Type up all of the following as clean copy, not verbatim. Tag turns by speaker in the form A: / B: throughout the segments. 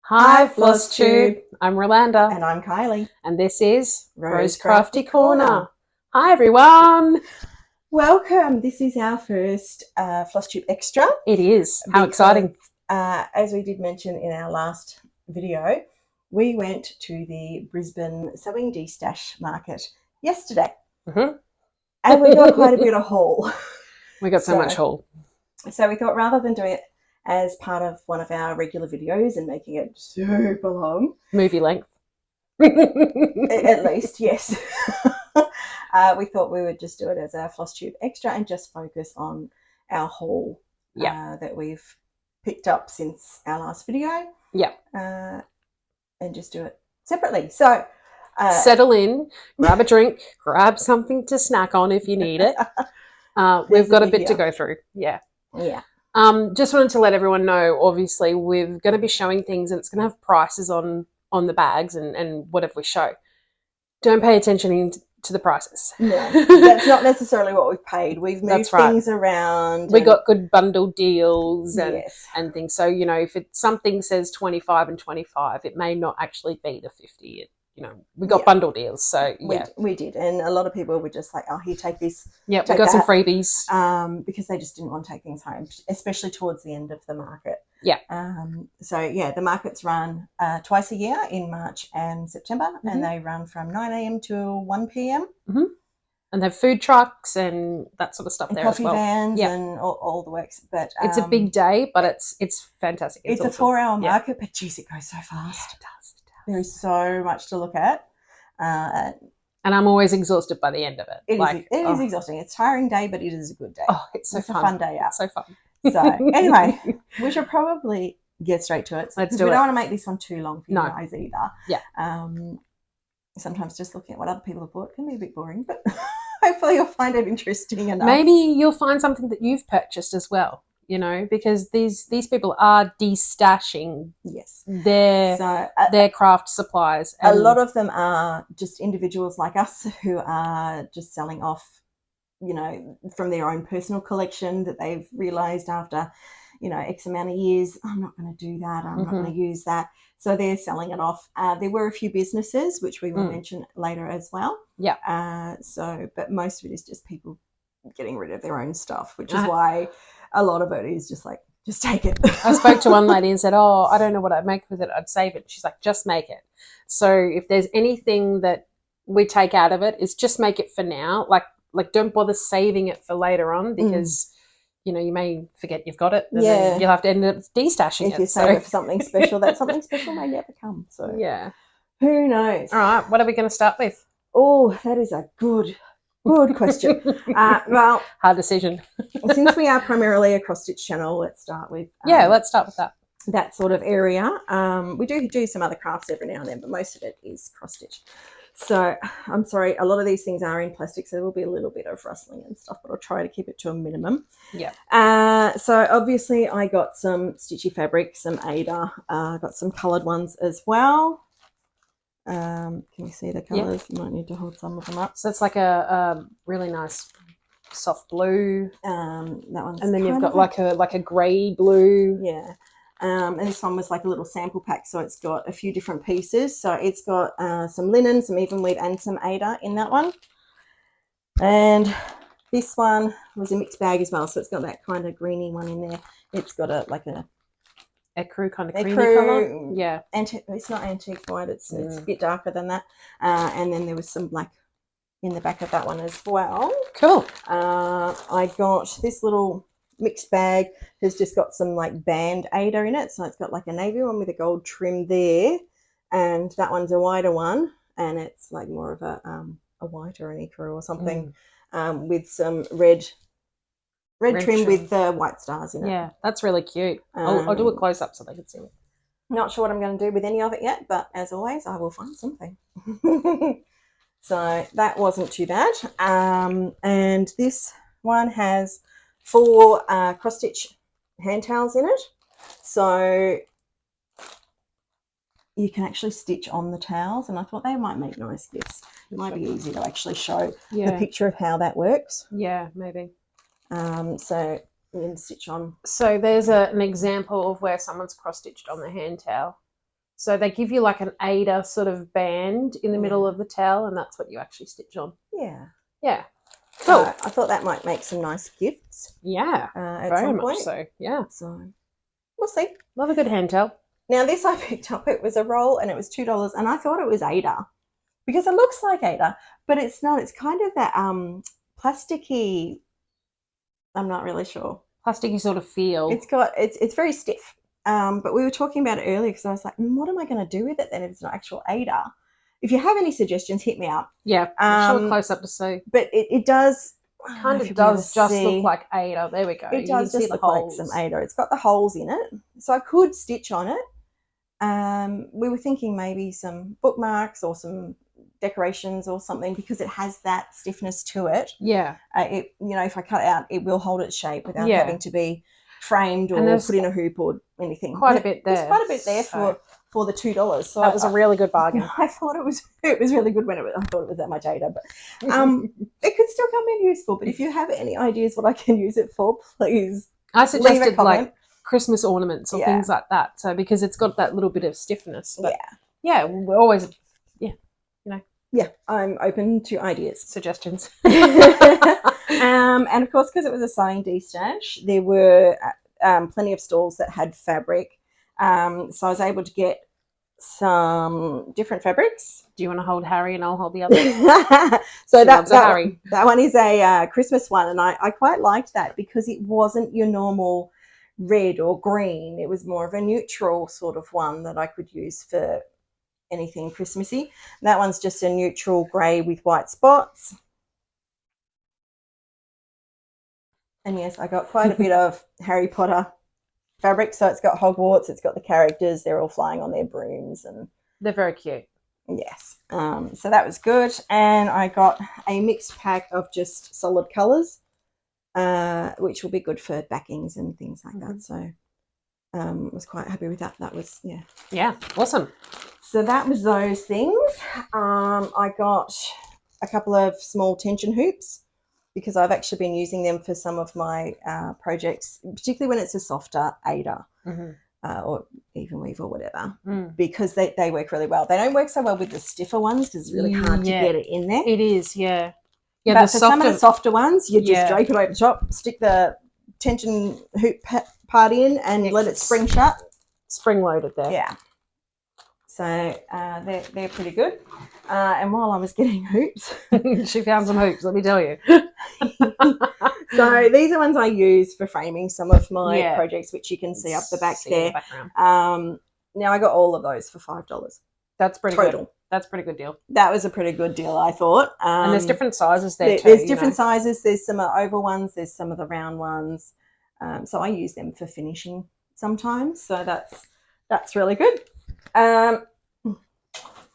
A: Hi, Flosstube. I'm Rolanda.
B: And I'm Kylie.
A: And this is
B: Rose
A: Crafty
B: Crafty Corner.
A: Hi, everyone.
B: Welcome. This is our first Flosstube Extra.
A: It is. How exciting.
B: As we did mention in our last video, we went to the Brisbane Sewing De-Stash market yesterday. And we got quite a bit of haul.
A: We got so much haul.
B: So we thought rather than doing it as part of one of our regular videos and making it super long.
A: Movie length.
B: At least, yes. We thought we would just do it as a Flosstube Extra and just focus on our haul that we've picked up since our last video.
A: Yeah.
B: And just do it separately. So
A: settle in, grab a drink, grab something to snack on if you need it. We've got a bit to go through. Yeah.
B: Yeah.
A: Just wanted to let everyone know, obviously, we're going to be showing things and it's going to have prices on the bags and whatever we show. Don't pay attention to the prices.
B: No, that's not necessarily what we've paid. We've moved things around.
A: We got good bundle deals and things. So, you know, if something says 25 and 25, it may not actually be the 50. We got bundle deals. So, yeah.
B: We did. And a lot of people were just like, oh, here, take this.
A: Yeah, we got some freebies.
B: Because they just didn't want to take things home, especially towards the end of the market.
A: Yeah.
B: So, yeah, the markets run twice a year in March and September, and they run from 9 a.m. to 1 p.m.
A: And they have food trucks and that sort of stuff
B: and
A: there
B: coffee
A: as well.
B: Vans and all the works. But
A: it's a big day, but it's fantastic.
B: It's awesome. A 4-hour market, but geez, it goes so fast.
A: Yeah, it does.
B: There is so much to look at.
A: And I'm always exhausted by the end of it.
B: It is exhausting. It's a tiring day, but it is a good day.
A: Oh, it's a fun
B: day out.
A: So fun.
B: So anyway, we should probably get straight to it.
A: Let's do it.
B: We don't want to make this one too long for you guys either.
A: Yeah.
B: Sometimes just looking at what other people have bought can be a bit boring, but hopefully you'll find it interesting enough.
A: Maybe you'll find something that you've purchased as well. Because these people are de-stashing their craft supplies.
B: And a lot of them are just individuals like us who are just selling off, from their own personal collection that they've realised after, X amount of years, I'm not going to do that, I'm not going to use that. So they're selling it off. There were a few businesses, which we will mention later as well.
A: Yeah.
B: But most of it is just people getting rid of their own stuff, which is why a lot of it is just like, just take it.
A: I spoke to one lady and said, oh, I don't know what I'd make with it. I'd save it. She's like, just make it. So if there's anything that we take out of it, is just make it for now. Like don't bother saving it for later on because, you may forget you've got it. And then you'll have to end up de-stashing it.
B: If you save it for something special, that something special may never come. So
A: yeah.
B: Who knows?
A: All right. What are we going to start with?
B: Oh, that is a good question. Well,
A: hard decision.
B: Since we are primarily a cross-stitch channel, let's start with
A: let's start with
B: that sort of area. We do some other crafts every now and then, but most of it is cross-stitch. So I'm sorry, a lot of these things are in plastic, so there will be a little bit of rustling and stuff, but I'll try to keep it to a minimum.
A: Yeah.
B: So obviously I got some stitchy fabric, some Ada, got some coloured ones as well. Can you see the colours? You might need to hold some of them up.
A: So it's like a really nice soft blue.
B: That one's
A: and then you've got like a grey blue.
B: Yeah. And this one was like a little sample pack, so it's got a few different pieces. So it's got some linen, some even weave, and some Ada in that one. And this one was a mixed bag as well, so it's got that kind of greeny one in there. It's got a
A: ecru kind of creamy colour. Yeah.
B: It's not antique white, it's a bit darker than that. And then there was some black in the back of that one as well.
A: Cool.
B: I got this little mixed bag, has just got some like band Ada in it. So it's got like a navy one with a gold trim there. And that one's a wider one. And it's like more of a white or an ecru or something with some red trim with white stars in it.
A: Yeah, that's really cute. I'll do a close up so they can see it.
B: Not sure what I'm going to do with any of it yet, but as always, I will find something. So that wasn't too bad. And this one has 4 cross-stitch hand towels in it. So you can actually stitch on the towels, and I thought they might make nice gifts. It might be easy to actually show the picture of how that works.
A: Yeah, maybe.
B: So you can stitch on.
A: So there's an example of where someone's cross-stitched on the hand towel. So they give you like an Ada sort of band in the middle
B: Yeah.
A: of the towel, and that's what you actually stitch on.
B: Yeah.
A: Yeah.
B: So
A: Cool.
B: I thought that might make some nice gifts.
A: Yeah.
B: At
A: Very
B: some
A: much
B: point.
A: so. Yeah.
B: So we'll see.
A: Love a good hand towel.
B: Now this I picked up. It was a roll and it was $2, and I thought it was Ada because it looks like Ada, but it's not. It's kind of that plasticky. I'm not really sure.
A: Plasticky sort of feel.
B: It's very stiff. But we were talking about it earlier because I was like, what am I going to do with it then if it's not actual Ada? If you have any suggestions, hit me up.
A: Yeah, show it close up to see.
B: But it does
A: kind of does just look like Ada. There we go.
B: It does just look like some Ada. It's got the holes in it, so I could stitch on it. We were thinking maybe some bookmarks or some decorations or something because it has that stiffness to it.
A: Yeah.
B: If I cut it out, it will hold its shape without having to be framed or put in a hoop or anything.
A: Quite a bit there.
B: There's quite a bit there for the $2. So
A: that was a really good bargain.
B: I thought it was really good when I thought it was that much Ada, but it could still come in useful. But if you have any ideas what I can use it for, please.
A: I suggested like Christmas ornaments or things like that. So because it's got that little bit of stiffness. But yeah, we're always
B: Yeah, I'm open to ideas.
A: Suggestions.
B: And of course, because it was a sewing de-stash, there were plenty of stalls that had fabric. So I was able to get some different fabrics.
A: Do you want to hold Harry and I'll hold the other?
B: So that one is a Christmas one, and I quite liked that because it wasn't your normal red or green. It was more of a neutral sort of one that I could use for anything Christmassy. That one's just a neutral grey with white spots. And yes, I got quite a bit of Harry Potter fabric. So it's got Hogwarts, it's got the characters, they're all flying on their brooms, and
A: they're very cute.
B: Yes. So that was good. And I got a mixed pack of just solid colours, which will be good for backings and things like that. So I was quite happy with that. That was,
A: Yeah, awesome.
B: So that was those things. I got a couple of small tension hoops because I've actually been using them for some of my projects, particularly when it's a softer Ada or even weave or whatever, because they work really well. They don't work so well with the stiffer ones because it's really hard to get it in there.
A: It is, yeah. Yeah,
B: but for some of the softer ones, you just drape it over the top, stick the tension hoop part in and let it spring shut.
A: Spring loaded there.
B: Yeah. So they're pretty good. And while I was getting hoops...
A: she found some hoops, let me tell you.
B: So these are ones I use for framing some of my projects, which you can see up the back there. Now I got all of those for $5.
A: That's pretty good. That's a pretty good deal.
B: That was a pretty good deal, I thought.
A: And there's different sizes there too.
B: There's different sizes. There's some oval ones. There's some of the round ones. So I use them for finishing sometimes. So that's really good.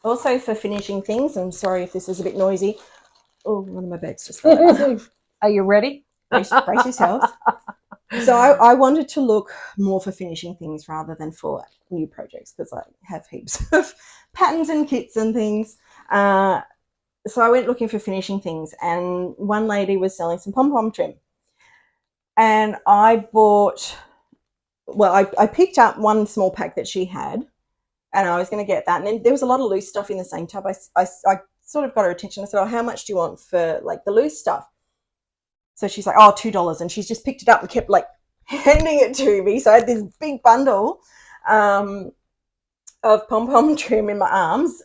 B: Also for finishing things, I'm sorry if this is a bit noisy. Oh, one of my bags just fell out.
A: Are you ready?
B: Brace yourselves. So I wanted to look more for finishing things rather than for new projects because I have heaps of patterns and kits and things. So I went looking for finishing things, and one lady was selling some pom-pom trim. And I picked up one small pack that she had, and I was going to get that. And then there was a lot of loose stuff in the same tub. I sort of got her attention. I said, how much do you want for like the loose stuff? So she's like, $2. And she's just picked it up and kept like handing it to me. So I had this big bundle of pom-pom trim in my arms,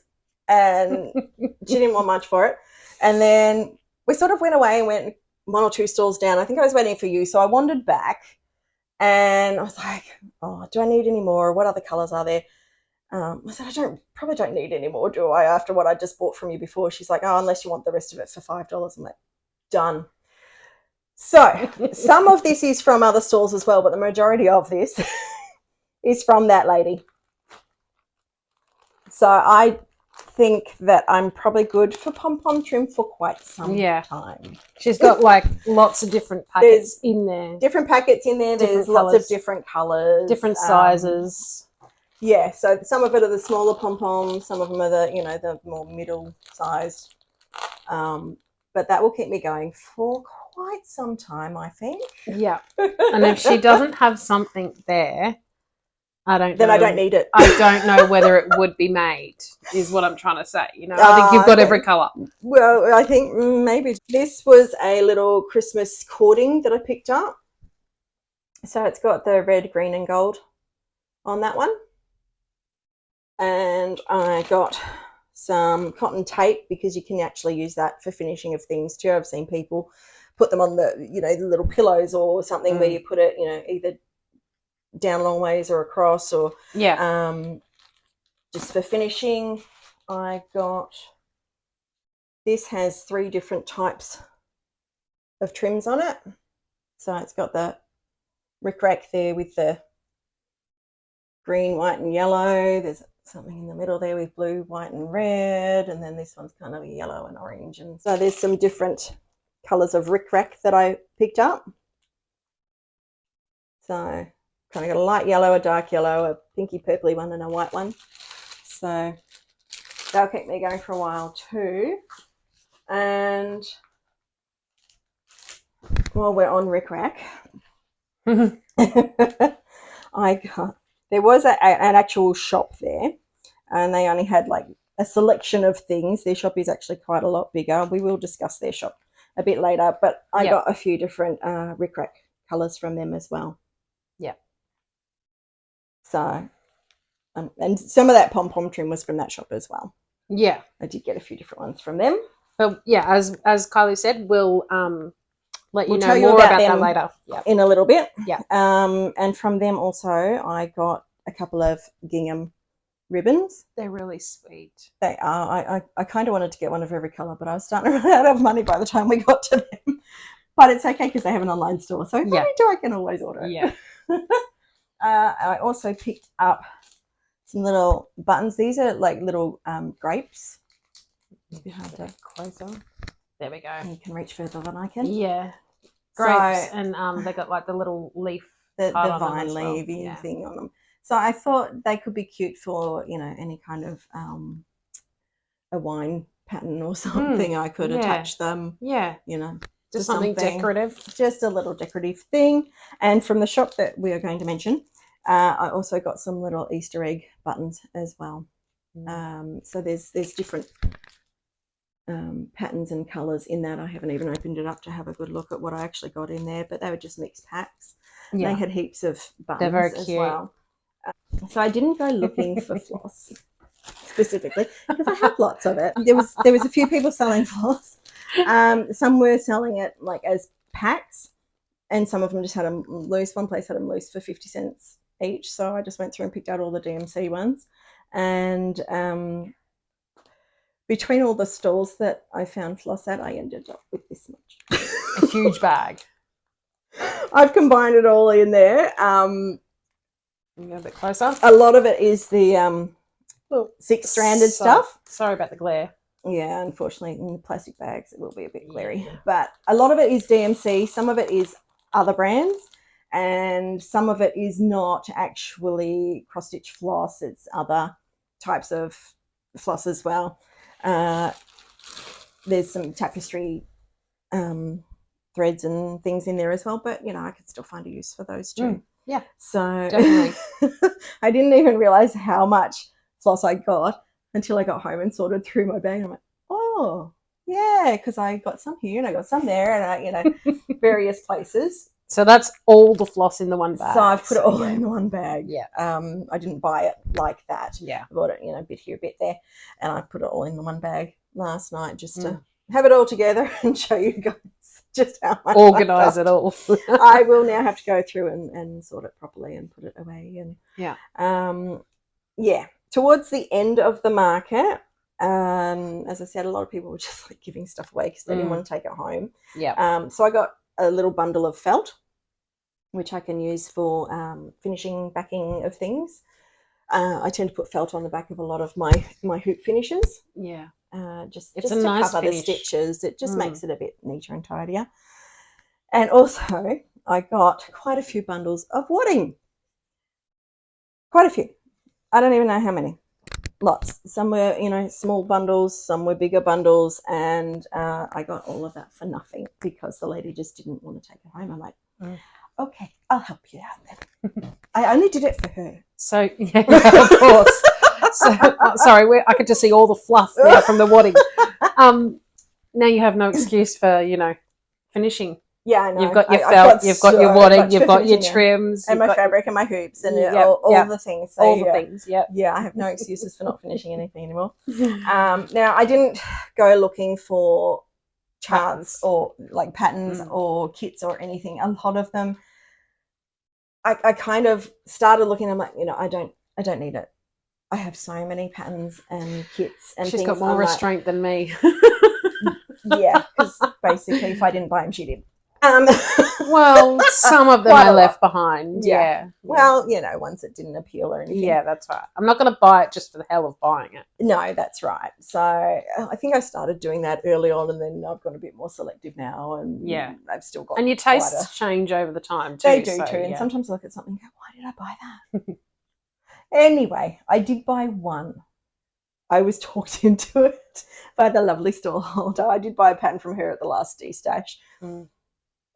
B: and she didn't want much for it. And then we sort of went away and went one or two stalls down. I think I was waiting for you. So I wandered back and I was like, do I need any more? What other colours are there? I said, I probably don't need any more, do I, after what I just bought from you before? She's like, unless you want the rest of it for $5. I'm like, done. So some of this is from other stalls as well, but the majority of this is from that lady. So I think that I'm probably good for pom-pom trim for quite some time.
A: She's got like lots of different packets in there.
B: Different packets in there. There's lots of different colours.
A: Different sizes.
B: Yeah, so some of it are the smaller pom-poms, some of them are the more middle-sized. But that will keep me going for quite some time, I think.
A: Yeah. And if she doesn't have something there, I don't
B: then
A: know.
B: I don't need it.
A: I don't know whether it would be made, is what I'm trying to say. You know, I think you've got every colour.
B: Well, I think maybe this was a little Christmas cording that I picked up. So it's got the red, green and gold on that one. And I got some cotton tape because you can actually use that for finishing of things too. I've seen people put them on the, the little pillows or something where you put it, either down long ways or across or just for finishing. I got, this has 3 different types of trims on it. So it's got the rickrack there with the green, white and yellow. There's something in the middle there with blue, white and red, and then this one's kind of a yellow and orange. And so there's some different colours of rickrack that I picked up. So kind of got a light yellow, a dark yellow, a pinky purpley one and a white one. So that'll keep me going for a while too. And while we're on rickrack, there was an actual shop there, and they only had like a selection of things. Their shop is actually quite a lot bigger. We will discuss their shop a bit later, but I got a few different rickrack colours from them as well.
A: Yeah.
B: So, and some of that pom-pom trim was from that shop as well.
A: Yeah.
B: I did get a few different ones from them.
A: But yeah, as Kylie said, we'll let you know more about that later.
B: In a little bit.
A: Yeah.
B: And from them also, I got a couple of gingham ribbons.
A: They're really sweet.
B: They are. I kind of wanted to get one of every colour, but I was starting to run out of money by the time we got to them. But it's okay because they have an online store. So if I need to, I can always order it.
A: Yeah.
B: I also picked up some little buttons. These are like little grapes. It's a bit hard to
A: closer. There we go.
B: You can reach further than I can.
A: Yeah. Grapes, and they got like the little leaf,
B: the vine leafy thing on them. So I thought they could be cute for any kind of a wine pattern or something. I could attach them. Yeah.
A: Just something decorative.
B: Just a little decorative thing. And from the shop that we are going to mention, I also got some little Easter egg buttons as well. So there's different patterns and colours in that. I haven't even opened it up to have a good look at what I actually got in there, but they were just mixed packs. Yeah. They had heaps of buttons.
A: They're very
B: as
A: cute.
B: Well. So I didn't go looking for floss specifically because I have lots of it. There was a few people selling floss. Some were selling it like as packs, and some of them just had them loose. One place had them loose for 50 cents each. So I just went through and picked out all the DMC ones. And between all the stalls that I found floss at, I ended up with this much.
A: A huge bag.
B: I've combined it all in there.
A: Go a bit closer.
B: A lot of it is the 6-stranded stuff.
A: Sorry about the glare.
B: Yeah, unfortunately, in the plastic bags, it will be a bit glary. Yeah. But a lot of it is DMC. Some of it is other brands. And some of it is not actually cross-stitch floss. It's other types of floss as well. There's some tapestry threads and things in there as well. But, I could still find a use for those too.
A: Yeah.
B: So
A: definitely.
B: I didn't even realise how much floss I got until I got home and sorted through my bag. I'm like, oh, yeah, because I got some here and I got some there and, various places.
A: So that's all the floss in the one bag.
B: So I've put it all in the one bag.
A: Yeah.
B: I didn't buy it like that.
A: Yeah.
B: I bought it, a bit here, a bit there. And I put it all in the one bag last night just to have it all together and show you guys just how much
A: organise it all.
B: I will now have to go through and sort it properly and put it away. And towards the end of the market, as I said, a lot of people were just like giving stuff away because they didn't want to take it home.
A: Yeah.
B: So I got a little bundle of felt, which I can use for finishing backing of things. I tend to put felt on the back of a lot of my hoop finishes.
A: Yeah.
B: Just
A: it's
B: to
A: nice
B: cover
A: finish.
B: the stitches. It just makes it a bit neater and tidier. And also, I got quite a few bundles of wadding. Quite a few. I don't even know how many. Lots. Some were, small bundles. Some were bigger bundles. And I got all of that for nothing because the lady just didn't want to take it home. I'm like, okay, I'll help you out then. I only did it for her.
A: So, yeah, of course. So, sorry, I could just see all the fluff now from the wadding. Now you have no excuse for, finishing.
B: Yeah, I know.
A: You've got your felt, you've got your wadding, you've got your trims.
B: And my fabric and my hoops and all the things. So,
A: all the things, yeah.
B: Yeah, I have no excuses for not finishing anything anymore. Now, I didn't go looking for charts or like patterns or kits or anything. A lot of them, I kind of started looking, I'm like, I don't need it. I have so many patterns and kits and
A: She's
B: things.
A: got more restraint than me.
B: Yeah, because basically if I didn't buy them, she did.
A: Well, some of them I left behind. Yeah.
B: Well, ones that didn't appeal or anything.
A: Yeah, that's right. I'm not going to buy it just for the hell of buying it.
B: No, that's right. So I think I started doing that early on, and then I've got a bit more selective now, and I've still got.
A: And your tastes change over the time too.
B: They do too, and sometimes I look at something and go, "Why did I buy that?" Anyway, I did buy one. I was talked into it by the lovely storeholder. I did buy a pattern from her at the last D-stash.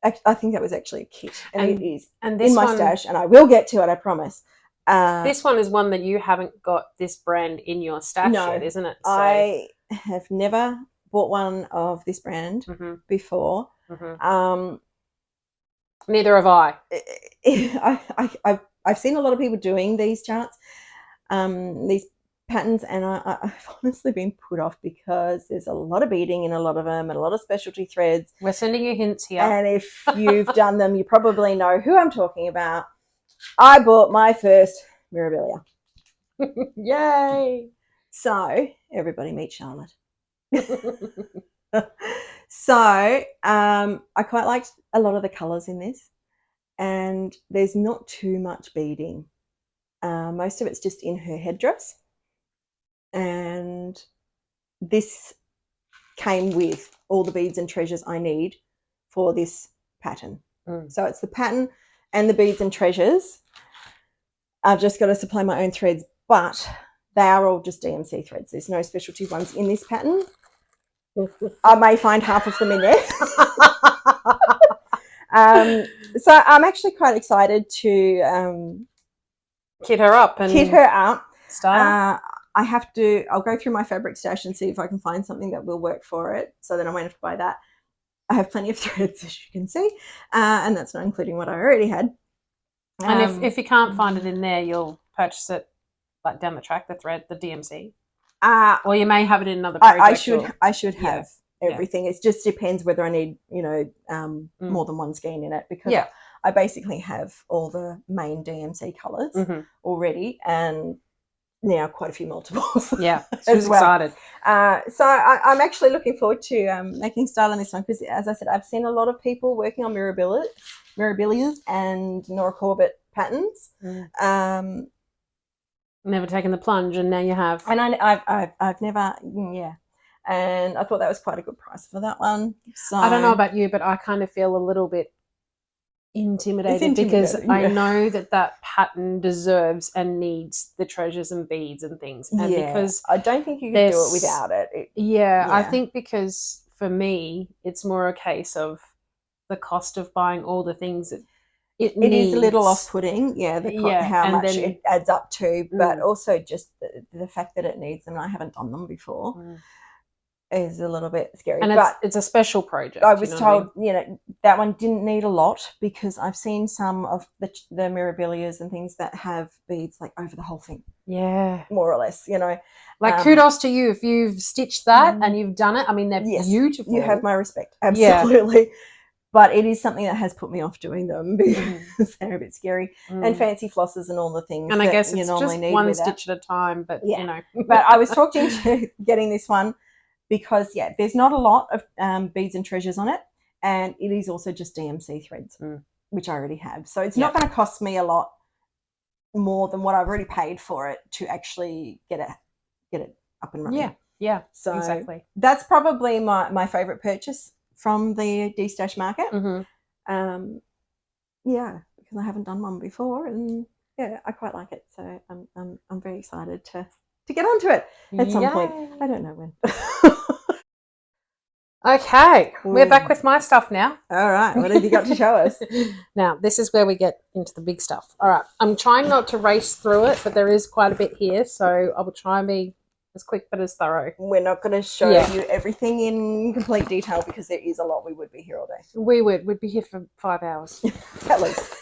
B: I think that was actually a kit, and it is in my stash, and I will get to it, I promise.
A: This one is one that you haven't got this brand in your stash yet, isn't it? So.
B: I have never bought one of this brand before.
A: Neither have I.
B: I've seen a lot of people doing these charts, these patterns, and I've honestly been put off because there's a lot of beading in a lot of them and a lot of specialty threads.
A: We're sending you hints here.
B: And if you've done them, you probably know who I'm talking about. I bought my first Mirabilia.
A: Yay!
B: So, everybody meet Charlotte. So, I quite liked a lot of the colours in this, and there's not too much beading. Most of it's just in her headdress, and this came with all the beads and treasures I need for this pattern. So it's the pattern and the beads and treasures. I've just got to supply my own threads, but they are all just DMC threads. There's no specialty ones in this pattern. I may find half of them in there. So I'm actually quite excited to
A: kit her up.
B: Start. I'll go through my fabric stash and see if I can find something that will work for it, so then I won't have to buy that. I have plenty of threads, as you can see, and that's not including what I already had.
A: And if you can't find it in there, you'll purchase it like down the track, the DMC. Or you may have it in another project.
B: I should have everything. It just depends whether I need, more than one skein in it, because I basically have all the main DMC colours already, and now quite a few multiples.
A: Yeah, she's excited.
B: So I'm actually looking forward to making style on this one, because, as I said, I've seen a lot of people working on Mirabilias and Nora Corbett patterns.
A: Never taken the plunge, and now you have.
B: And I've never, and I thought that was quite a good price for that one. So
A: I don't know about you, but I kind of feel a little bit intimidated because I know that pattern deserves and needs the treasures and beads and things, and because
B: I don't think you can do it without it.
A: I think because for me it's more a case of the cost of buying all the things that it needs.
B: Is a little off-putting, how much it adds up to, but also just the fact that it needs them, and I haven't done them before, is a little bit scary.
A: And it's a special project.
B: I was told, that one didn't need a lot, because I've seen some of the Mirabilias and things that have beads like over the whole thing. Yeah. More or less,
A: Like kudos to you if you've stitched that and you've done it. I mean, they're beautiful.
B: You have my respect. Absolutely. Yeah. But it is something that has put me off doing them because they're a bit scary. And fancy flosses and all the things.
A: And I guess it's
B: normally
A: just
B: need
A: one stitch at a time, but
B: But I was talking to getting this one because, there's not a lot of beads and treasures on it. And it is also just DMC threads, which I already have. So it's not going to cost me a lot more than what I've already paid for it to actually get it up and running.
A: Yeah,
B: so
A: exactly.
B: That's probably my favourite purchase from the D-Stash market. Because I haven't done one before, and I quite like it. So I'm very excited to get onto it at some point. I don't know when.
A: Okay, we're
B: Ooh.
A: back with my stuff now.
B: All right, what have you got to show us?
A: Now, this is where we get into the big stuff. All right, I'm trying not to race through it, but there is quite a bit here, so I will try and be as quick but as thorough.
B: We're not going to show you everything in complete detail because there is a lot. We would be here all day.
A: We'd be here for 5 hours.
B: At least.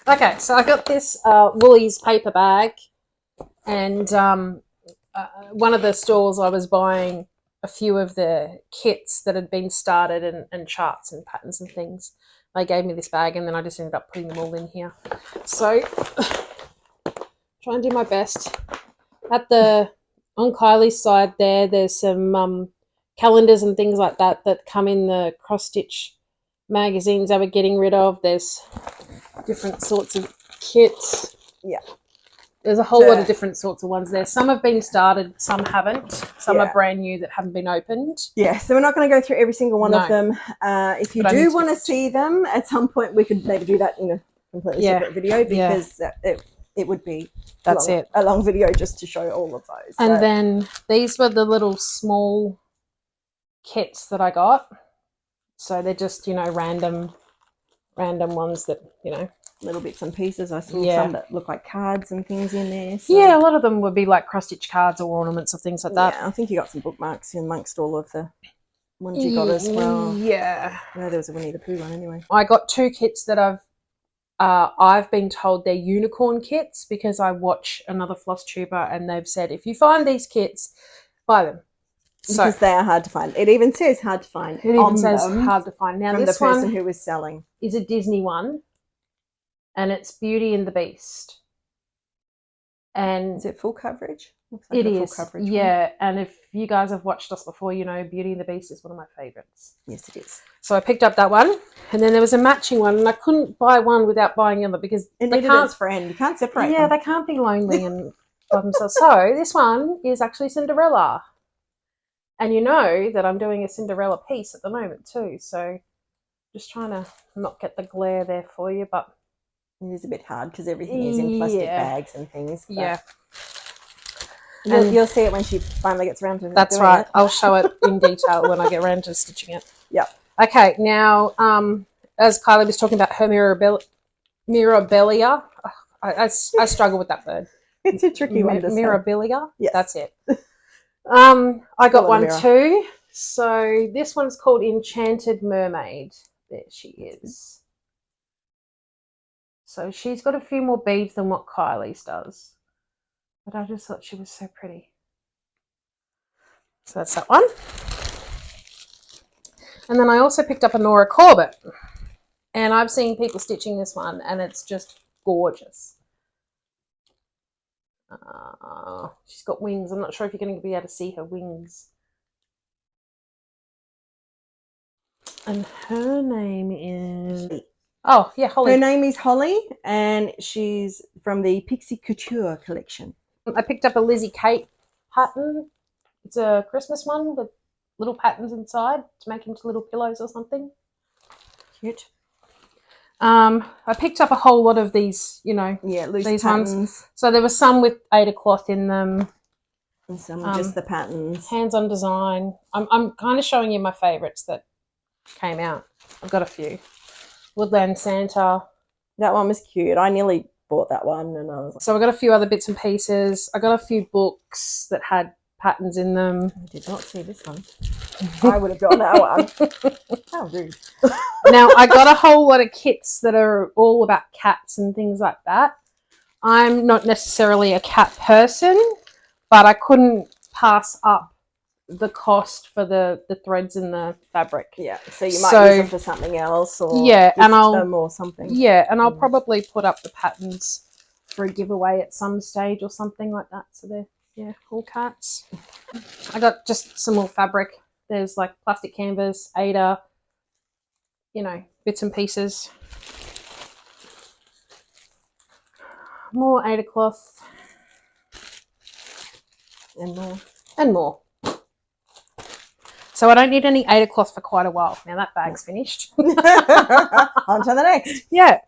A: Okay, so I got this Woolies paper bag, and one of the stores I was buying a few of the kits that had been started and charts and patterns and things. They gave me this bag, and then I just ended up putting them all in here. So try and do my best. On Kylie's side there's some calendars and things like that come in the cross-stitch magazines they were getting rid of. There's different sorts of kits.
B: Yeah.
A: There's a whole lot of different sorts of ones there. Some have been started, some haven't. Some are brand new that haven't been opened.
B: Yeah, so we're not going to go through every single one of them. If you do want to see them, at some point we could maybe do that in a completely separate video because it would be a long video just to show all of those.
A: And then these were the little small kits that I got. So they're just, random ones that,
B: little bits and pieces. I saw some that look like cards and things in there.
A: So. Yeah, a lot of them would be like cross-stitch cards or ornaments or things like that.
B: Yeah, I think you got some bookmarks amongst all of the ones you got as well.
A: Yeah.
B: No, there was a Winnie the Pooh one anyway.
A: I got 2 kits that I've been told they're unicorn kits because I watch another Flosstuber and they've said, if you find these kits, buy them.
B: Because they are hard to find. It even says hard to find.
A: It even says hard to find. Now,
B: from
A: this
B: the person
A: one
B: who was selling
A: is a Disney one. And it's Beauty and the Beast. And
B: is it full coverage?
A: Looks like it is. Full coverage one. And if you guys have watched us before, you know Beauty and the Beast is one of my favourites.
B: Yes, it is.
A: So I picked up that one, and then there was a matching one, and I couldn't buy one without buying the other because
B: it needed its friend. You can't separate them.
A: Yeah, they can't be lonely and by themselves. So this one is actually Cinderella. And you know that I'm doing a Cinderella piece at the moment too, so just trying to not get the glare there for you, but
B: it is a bit hard because everything is in plastic bags and things.
A: Yeah.
B: You'll see it when she finally gets around to it.
A: That's right. I'll show it in detail when I get around to stitching it.
B: Yep.
A: Okay, now, as Kylie was talking about her Mirabilia, I struggle with that word.
B: It's a tricky one to say.
A: Mirabilia?
B: Yes.
A: That's it. I got one too. So this one's called Enchanted Mermaid. There she is. So she's got a few more beads than what Kylie's does. But I just thought she was so pretty. So that's that one. And then I also picked up a Nora Corbett. And I've seen people stitching this one, and it's just gorgeous. She's got wings. I'm not sure if you're going to be able to see her wings. And her name is... Oh, yeah, Holly.
B: Her name is Holly, and she's from the Pixie Couture collection.
A: I picked up a Lizzie Kate pattern. It's a Christmas one with little patterns inside to make into little pillows or something.
B: Cute.
A: I picked up a whole lot of these,
B: loose
A: these
B: patterns.
A: ones. So there was some with Ada cloth in them.
B: And some just the patterns.
A: Hands-on design. I'm kind of showing you my favourites that came out. I've got a few. Woodland Santa.
B: That one was cute. I nearly bought that one, and I was like,
A: so I got a few other bits and pieces. I got a few books that had patterns in them.
B: I did not see this one. I would have gotten that one. How rude.
A: Now, I got a whole lot of kits that are all about cats and things like that. I'm not necessarily a cat person, but I couldn't pass up the cost for the threads and the fabric.
B: Yeah, so you might use them for something else, or
A: and I'll
B: them or something.
A: Yeah, and I'll probably put up the patterns for a giveaway at some stage or something like that. So they're all cats. I got just some more fabric. There's like plastic canvas, Ada, bits and pieces. More Ada cloth. And more. So I don't need any Ada cloth for quite a while. Now that bag's finished.
B: On to the next.
A: Yeah.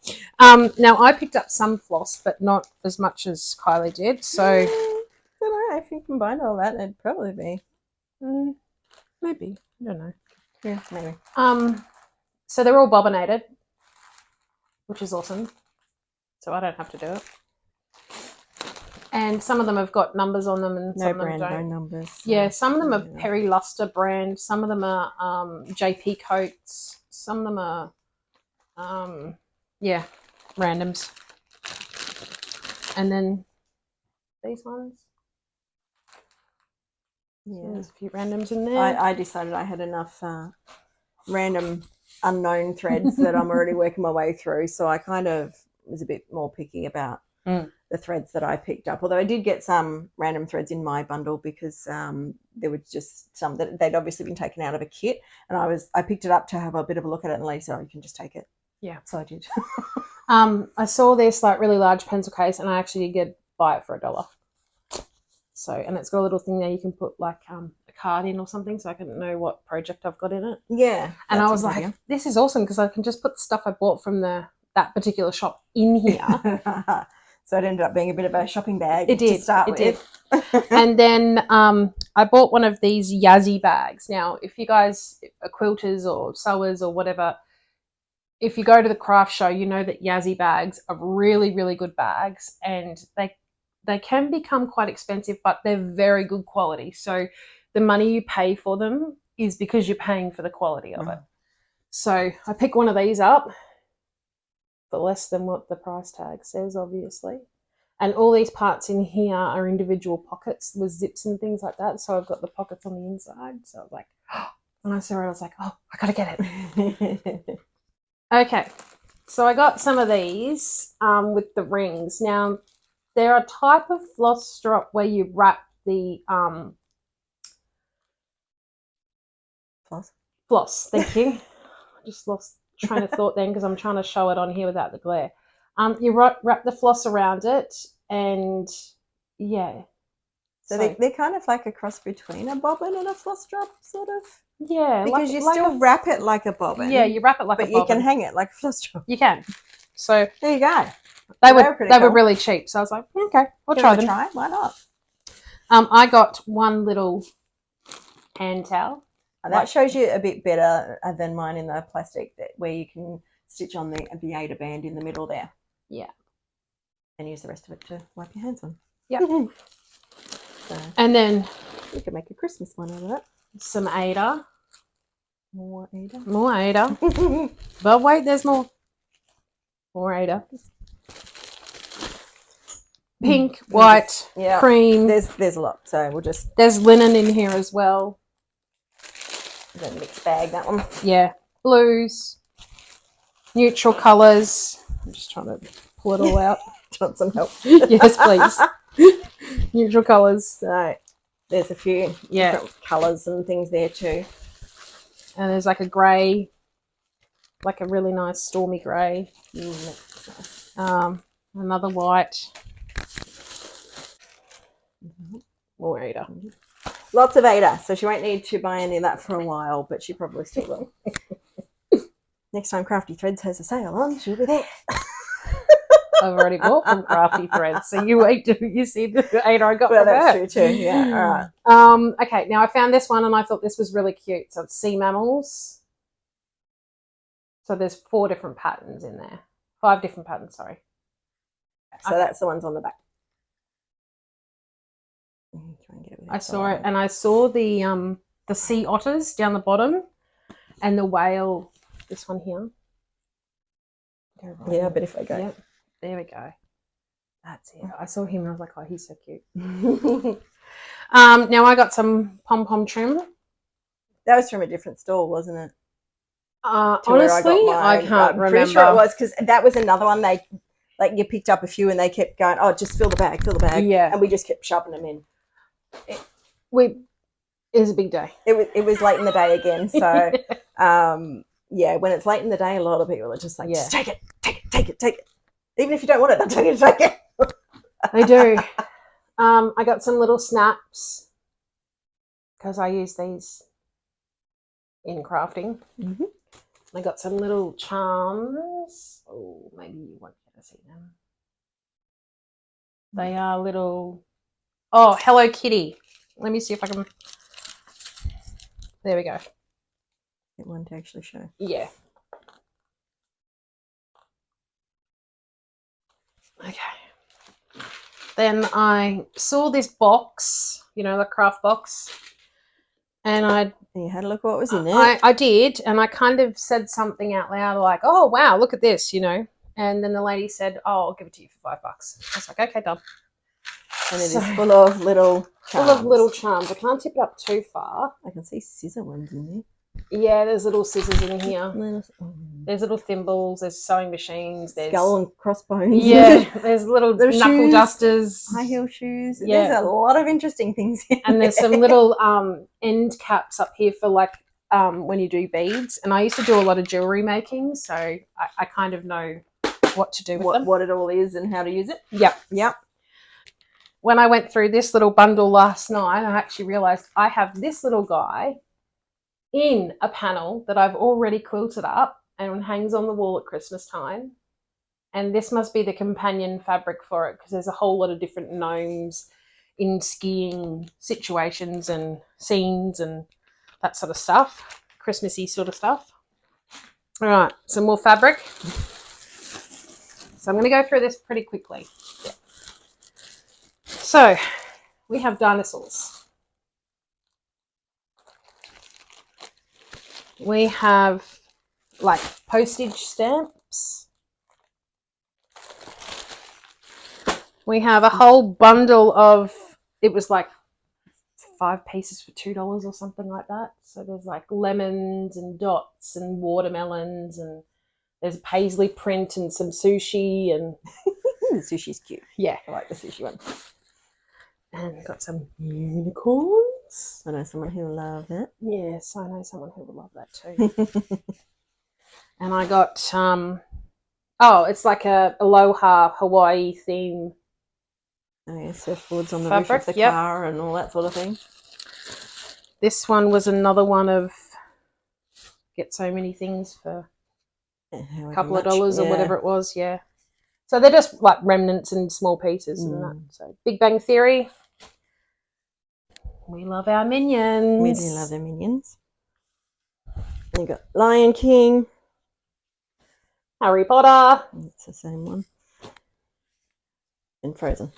A: Now I picked up some floss, but not as much as Kylie did. So
B: I don't know. If you combine all that, it'd probably be
A: maybe. I don't know.
B: Yeah, maybe.
A: So they're all bobbinated, which is awesome. So I don't have to do it. And some of them have got numbers on them, and
B: No
A: some of them
B: brand,
A: don't.
B: no numbers. So
A: yeah, some of them are Perry Luster brand. Some of them are JP Coats. Some of them are, randoms. And then these ones.
B: Yeah.
A: So there's a few randoms in there.
B: I decided I had enough random unknown threads that I'm already working my way through. So I kind of was a bit more picky about the threads that I picked up. Although I did get some random threads in my bundle because there were just some that they'd obviously been taken out of a kit. And I picked it up to have a bit of a look at it, and Lee said, "Oh, you can just take it."
A: Yeah.
B: So I did.
A: I saw this like really large pencil case, and I actually did buy it for $1. So, and it's got a little thing there you can put like a card in or something, so I can know what project I've got in it.
B: Yeah.
A: And I was like, this is awesome because I can just put the stuff I bought from that particular shop in here.
B: So it ended up being a bit of a shopping bag.
A: It did.
B: To start with.
A: And then I bought one of these Yazzie bags. Now, if you guys are quilters or sewers or whatever, if you go to the craft show, you know that Yazzie bags are really, really good bags, and they can become quite expensive, but they're very good quality. So the money you pay for them is because you're paying for the quality of it. So I picked one of these up for less than what the price tag says, obviously. And all these parts in here are individual pockets with zips and things like that. So I've got the pockets on the inside. So I was like, when I saw it, I was like, oh, I got to get it. Okay. So I got some of these with the rings. Now, they're a type of floss strop where you wrap the floss. Thank you. I just lost train of thought then because I'm trying to show it on here without the glare. You wrap the floss around it, and yeah.
B: So they're kind of like a cross between a bobbin and a floss strop, sort of.
A: Yeah,
B: because you still wrap it like a bobbin.
A: Yeah, you wrap it like a bobbin,
B: but you can hang it like a floss strop.
A: You can. So
B: there you go.
A: They were really cheap, so I was like, okay, I'll try them.
B: Why not?
A: I got one little hand towel.
B: That shows you a bit better than mine in the plastic, where you can stitch on the Ada band in the middle there.
A: Yeah.
B: And use the rest of it to wipe your hands on.
A: Yep. So, and then
B: you can make a Christmas one out of it.
A: Some Ada.
B: More Ada.
A: More Ada. But wait, there's more. More Ada. Pink, white, cream.
B: There's a lot, so we'll just...
A: There's linen in here as well.
B: A mixed bag, that one.
A: Yeah. Blues. Neutral colours. I'm just trying to pull it all out.
B: Do you want some help?
A: Yes, please. Neutral colours.
B: So there's a few different colours and things there too.
A: And there's like a grey, like a really nice stormy grey. Another white. More Ada.
B: Lots of Ada, so she won't need to buy any of that for a while, but she probably still will. Next time Crafty Threads has a sale on, she'll be there.
A: I've already bought from Crafty Threads, so you wait till you see the Ada I got from her.
B: That's true too, yeah, all
A: right. Okay, now I found this one and I thought this was really cute. So it's sea mammals. So there's 4 different patterns in there. 5 different patterns, sorry.
B: So that's the ones on the back.
A: I saw it, and I saw the sea otters down the bottom, and the whale. This one here.
B: Yeah, but if I go,
A: yep, there we go. That's it. I saw him, and I was like, "Oh, he's so cute." Now I got some pom pom trim.
B: That was from a different store, wasn't it?
A: Honestly, I can't remember.
B: I'm pretty sure it was, because that was another one you picked up a few and they kept going, "Oh, just fill the bag."
A: Yeah,
B: and we just kept shoving them in.
A: It was a big day.
B: It was late in the day again, so when it's late in the day, a lot of people are just like, just take it. Even if you don't want it, they'll tell you to take it.
A: They do. I got some little snaps because I use these in crafting.
B: Mm-hmm.
A: I got some little charms. Oh, maybe you won't get to see them. They are little... Oh, Hello Kitty. Let me see if I can... There we go.
B: Get one to actually show.
A: Yeah. Okay. Then I saw this box, you know, the craft box, and
B: And you had a look what was in it.
A: I did, and I kind of said something out loud like, "Oh wow, look at this," you know. And then the lady said, "Oh, I'll give it to you for $5." I was like, "Okay, done."
B: And it is full of little charms.
A: Full of little charms. I can't tip it up too far.
B: I can see scissor ones in there.
A: Yeah, there's little scissors in here.
B: Oh.
A: There's little thimbles. There's sewing machines. There's
B: skull and crossbones.
A: Yeah, there's little knuckle
B: shoes,
A: dusters,
B: high heel shoes.
A: Yeah.
B: There's a lot of interesting things in
A: and there's
B: there.
A: some little end caps up here for like when you do beads. And I used to do a lot of jewelry making, so I kind of know what to do with them.
B: What it all is and how to use it.
A: Yep. When I went through this little bundle last night, I actually realised I have this little guy in a panel that I've already quilted up and hangs on the wall at Christmas time. And this must be the companion fabric for it, because there's a whole lot of different gnomes in skiing situations and scenes and that sort of stuff, Christmassy sort of stuff. All right, some more fabric. So I'm going to go through this pretty quickly. Yeah. So we have dinosaurs. We have like postage stamps. We have a whole bundle of, it was like 5 pieces for $2 or something like that. So there's like lemons and dots and watermelons, and there's a paisley print and some sushi, and
B: the sushi's cute.
A: Yeah,
B: I like the sushi one.
A: And got some unicorns.
B: I know someone who will love it.
A: Yes, I know someone who will love that too. And I got it's like a Aloha Hawaii theme.
B: Oh yeah, surfboards on the
A: fabric,
B: roof of the car and all that sort of thing.
A: This one was another one of get so many things for a couple of dollars or whatever it was. Yeah. So they're just like remnants and small pieces and that. So Big Bang Theory. We love our Minions.
B: We do love the Minions. And you got Lion King.
A: Harry Potter.
B: It's the same one. And Frozen.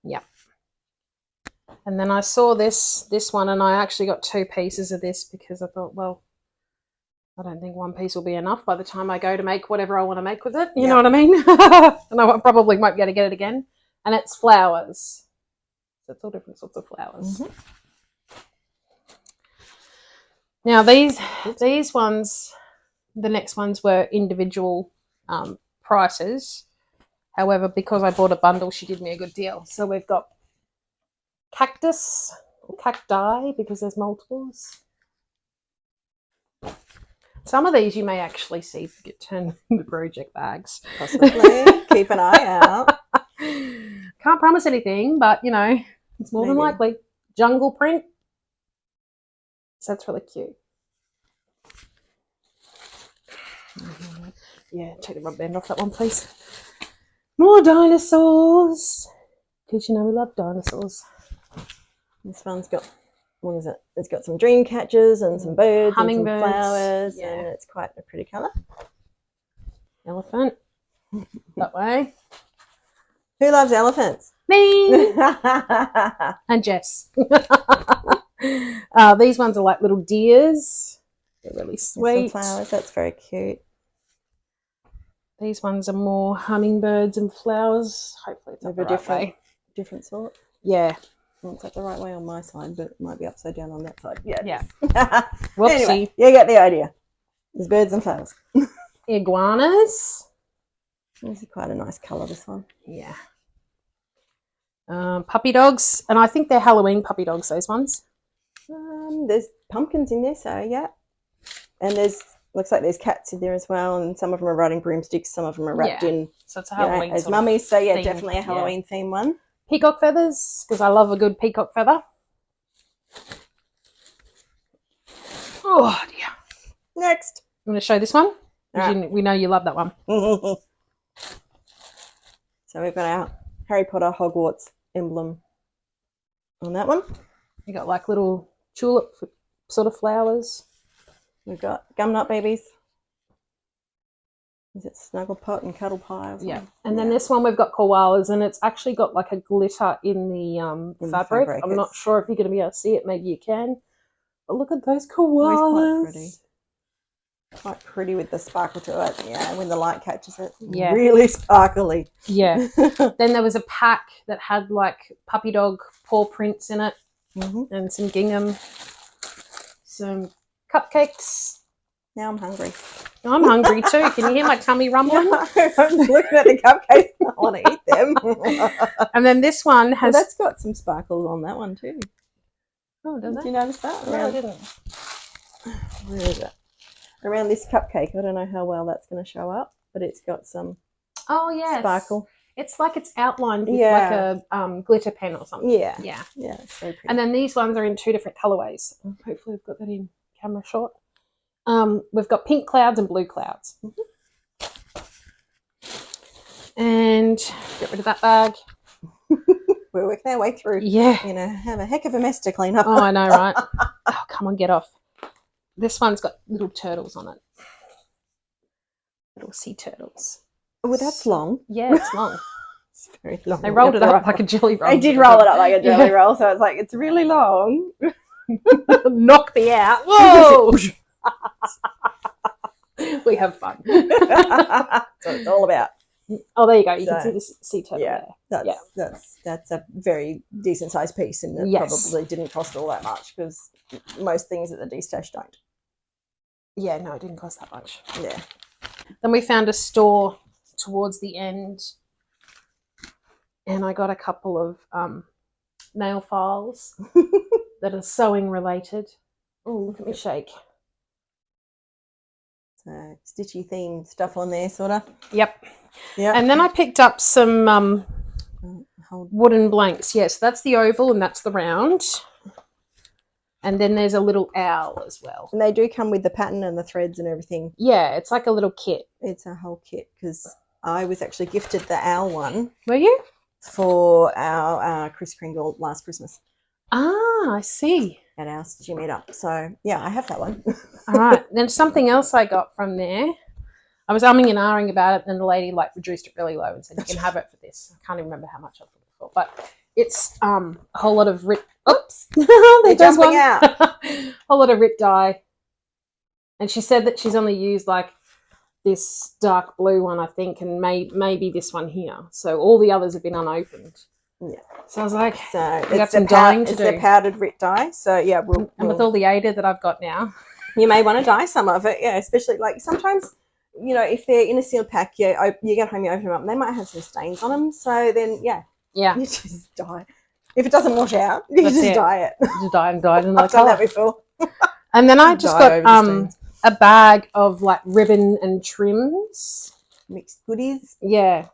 A: Yeah. And then I saw this one, and I actually got 2 pieces of this because I thought, well, I don't think one piece will be enough by the time I go to make whatever I want to make with it. You know what I mean? And I probably won't be able to get it again. And it's flowers. So it's all different sorts of flowers.
B: Mm-hmm.
A: Now these ones, the next ones were individual prices. However, because I bought a bundle, she did me a good deal. So we've got cactus or cacti, because there's multiples. Some of these you may actually see get turned into project bags.
B: Possibly. Keep an eye out.
A: Can't promise anything, but you know, it's more than likely. Jungle print. So that's really cute. Yeah, take the rubber band off that one, please. More dinosaurs. Because you know we love dinosaurs.
B: This one's got, what is it? It's got some dream catchers and some birds and some flowers, and it's quite a pretty colour.
A: Elephant. That way.
B: Who loves elephants?
A: Me. And Jess. These ones are like little deers. They're really sweet.
B: Some flowers. That's very cute.
A: These ones are more hummingbirds and flowers. Hopefully it's a
B: different sort.
A: Yeah.
B: Well, it's like the right way on my side, but it might be upside down on that side. Yeah.
A: Yeah.
B: Whoopsie. Anyway, you get the idea. There's birds and flowers.
A: Iguanas.
B: This is quite a nice colour, this one.
A: Yeah. Puppy dogs. And I think they're Halloween puppy dogs, those ones.
B: There's pumpkins in there, so yeah. And looks like there's cats in there as well, and some of them are riding broomsticks, some of them are wrapped in,
A: so it's a Halloween
B: as mummies. So yeah,
A: theme.
B: definitely a Halloween theme one.
A: Peacock feathers, because I love a good peacock feather. Oh dear.
B: Next,
A: I'm going to show this one. We know you love that one.
B: So we've got our Harry Potter Hogwarts emblem on that one.
A: You got like little tulip sort of flowers.
B: We've got Gum Nut Babies. Is it Snuggle Pot and Cuddle Pie or something?
A: Yeah. And then this one we've got koalas, and it's actually got like a glitter in the fabric. I'm not sure if you're going to be able to see it. Maybe you can. But look at those koalas.
B: Quite pretty. Quite pretty with the sparkle to it. Yeah, when the light catches it.
A: Yeah.
B: Really sparkly.
A: Yeah. Then there was a pack that had like puppy dog paw prints in it, and some gingham, some cupcakes.
B: Now I'm hungry.
A: I'm hungry too. Can you hear my tummy rumbling?
B: No, I'm looking at the cupcakes and I want to eat them.
A: And then this one has...
B: Well, that's got some sparkles on that one too.
A: Oh, does it?
B: Did you notice that?
A: No, I didn't.
B: Where is it? Around this cupcake. I don't know how well that's going to show up, but it's got some sparkle.
A: It's like it's outlined with like a glitter pen or something.
B: Yeah.
A: Yeah.
B: Yeah, it's very pretty.
A: And then these ones are in 2 different colourways. Hopefully we've got that in camera shot. We've got pink clouds and blue clouds. And get rid of that bag.
B: We're working our way through.
A: Yeah.
B: You know, have a heck of a mess to clean up.
A: Oh, I know, right? Oh, come on, get off. This one's got little turtles on it. Little sea turtles.
B: Oh, that's long.
A: Yeah, it's long.
B: It's very long.
A: They rolled it up like a jelly roll.
B: They did roll it up like a jelly roll, so it's like, it's really long.
A: Knock me out. Whoa! We have fun.
B: That's what it's all about.
A: Oh, there you go. You can see the sea turtle there.
B: That's a very decent sized piece, and it probably didn't cost all that much because most things at the D-Stash don't.
A: Yeah, no, it didn't cost that much.
B: Yeah.
A: Then we found a store towards the end, and I got a couple of nail files that are sewing related. Oh, look at me shake.
B: So stitchy themed stuff on there, sort of.
A: Yep.
B: Yeah.
A: And then I picked up some wooden blanks. Yes, that's the oval and that's the round. And then there's a little owl as well.
B: And they do come with the pattern and the threads and everything.
A: Yeah, it's like a little kit.
B: It's a whole kit because I was actually gifted the owl one.
A: Were you?
B: For our Kris Kringle last Christmas.
A: Ah, I see.
B: At our stitching meetup. So, yeah, I have that one.
A: All right. Then something else I got from there. I was umming and ahhing about it, and the lady like reduced it really low and said, you can have it for this. I can't even remember how much I put it for. But it's a whole lot of oops.
B: They're jumping out.
A: A whole lot of rip dye. And she said that she's only used like this dark blue one, I think, and maybe this one here. So all the others have been unopened.
B: Yeah.
A: So I was like,
B: so
A: we got some dyeing to do.
B: It's the powdered rip dye. So yeah,
A: and with all the Ada that I've got now,
B: you may want to dye some of it. Yeah, especially like sometimes, you know, if they're in a sealed pack, you get home, you open them up, and they might have some stains on them. So then, yeah,
A: you
B: just dye. If it doesn't wash out, you can just dye it.
A: Just dye and dye it.
B: I've done that before.
A: And then I just got a bag of like ribbon and trims,
B: mixed goodies.
A: Yeah.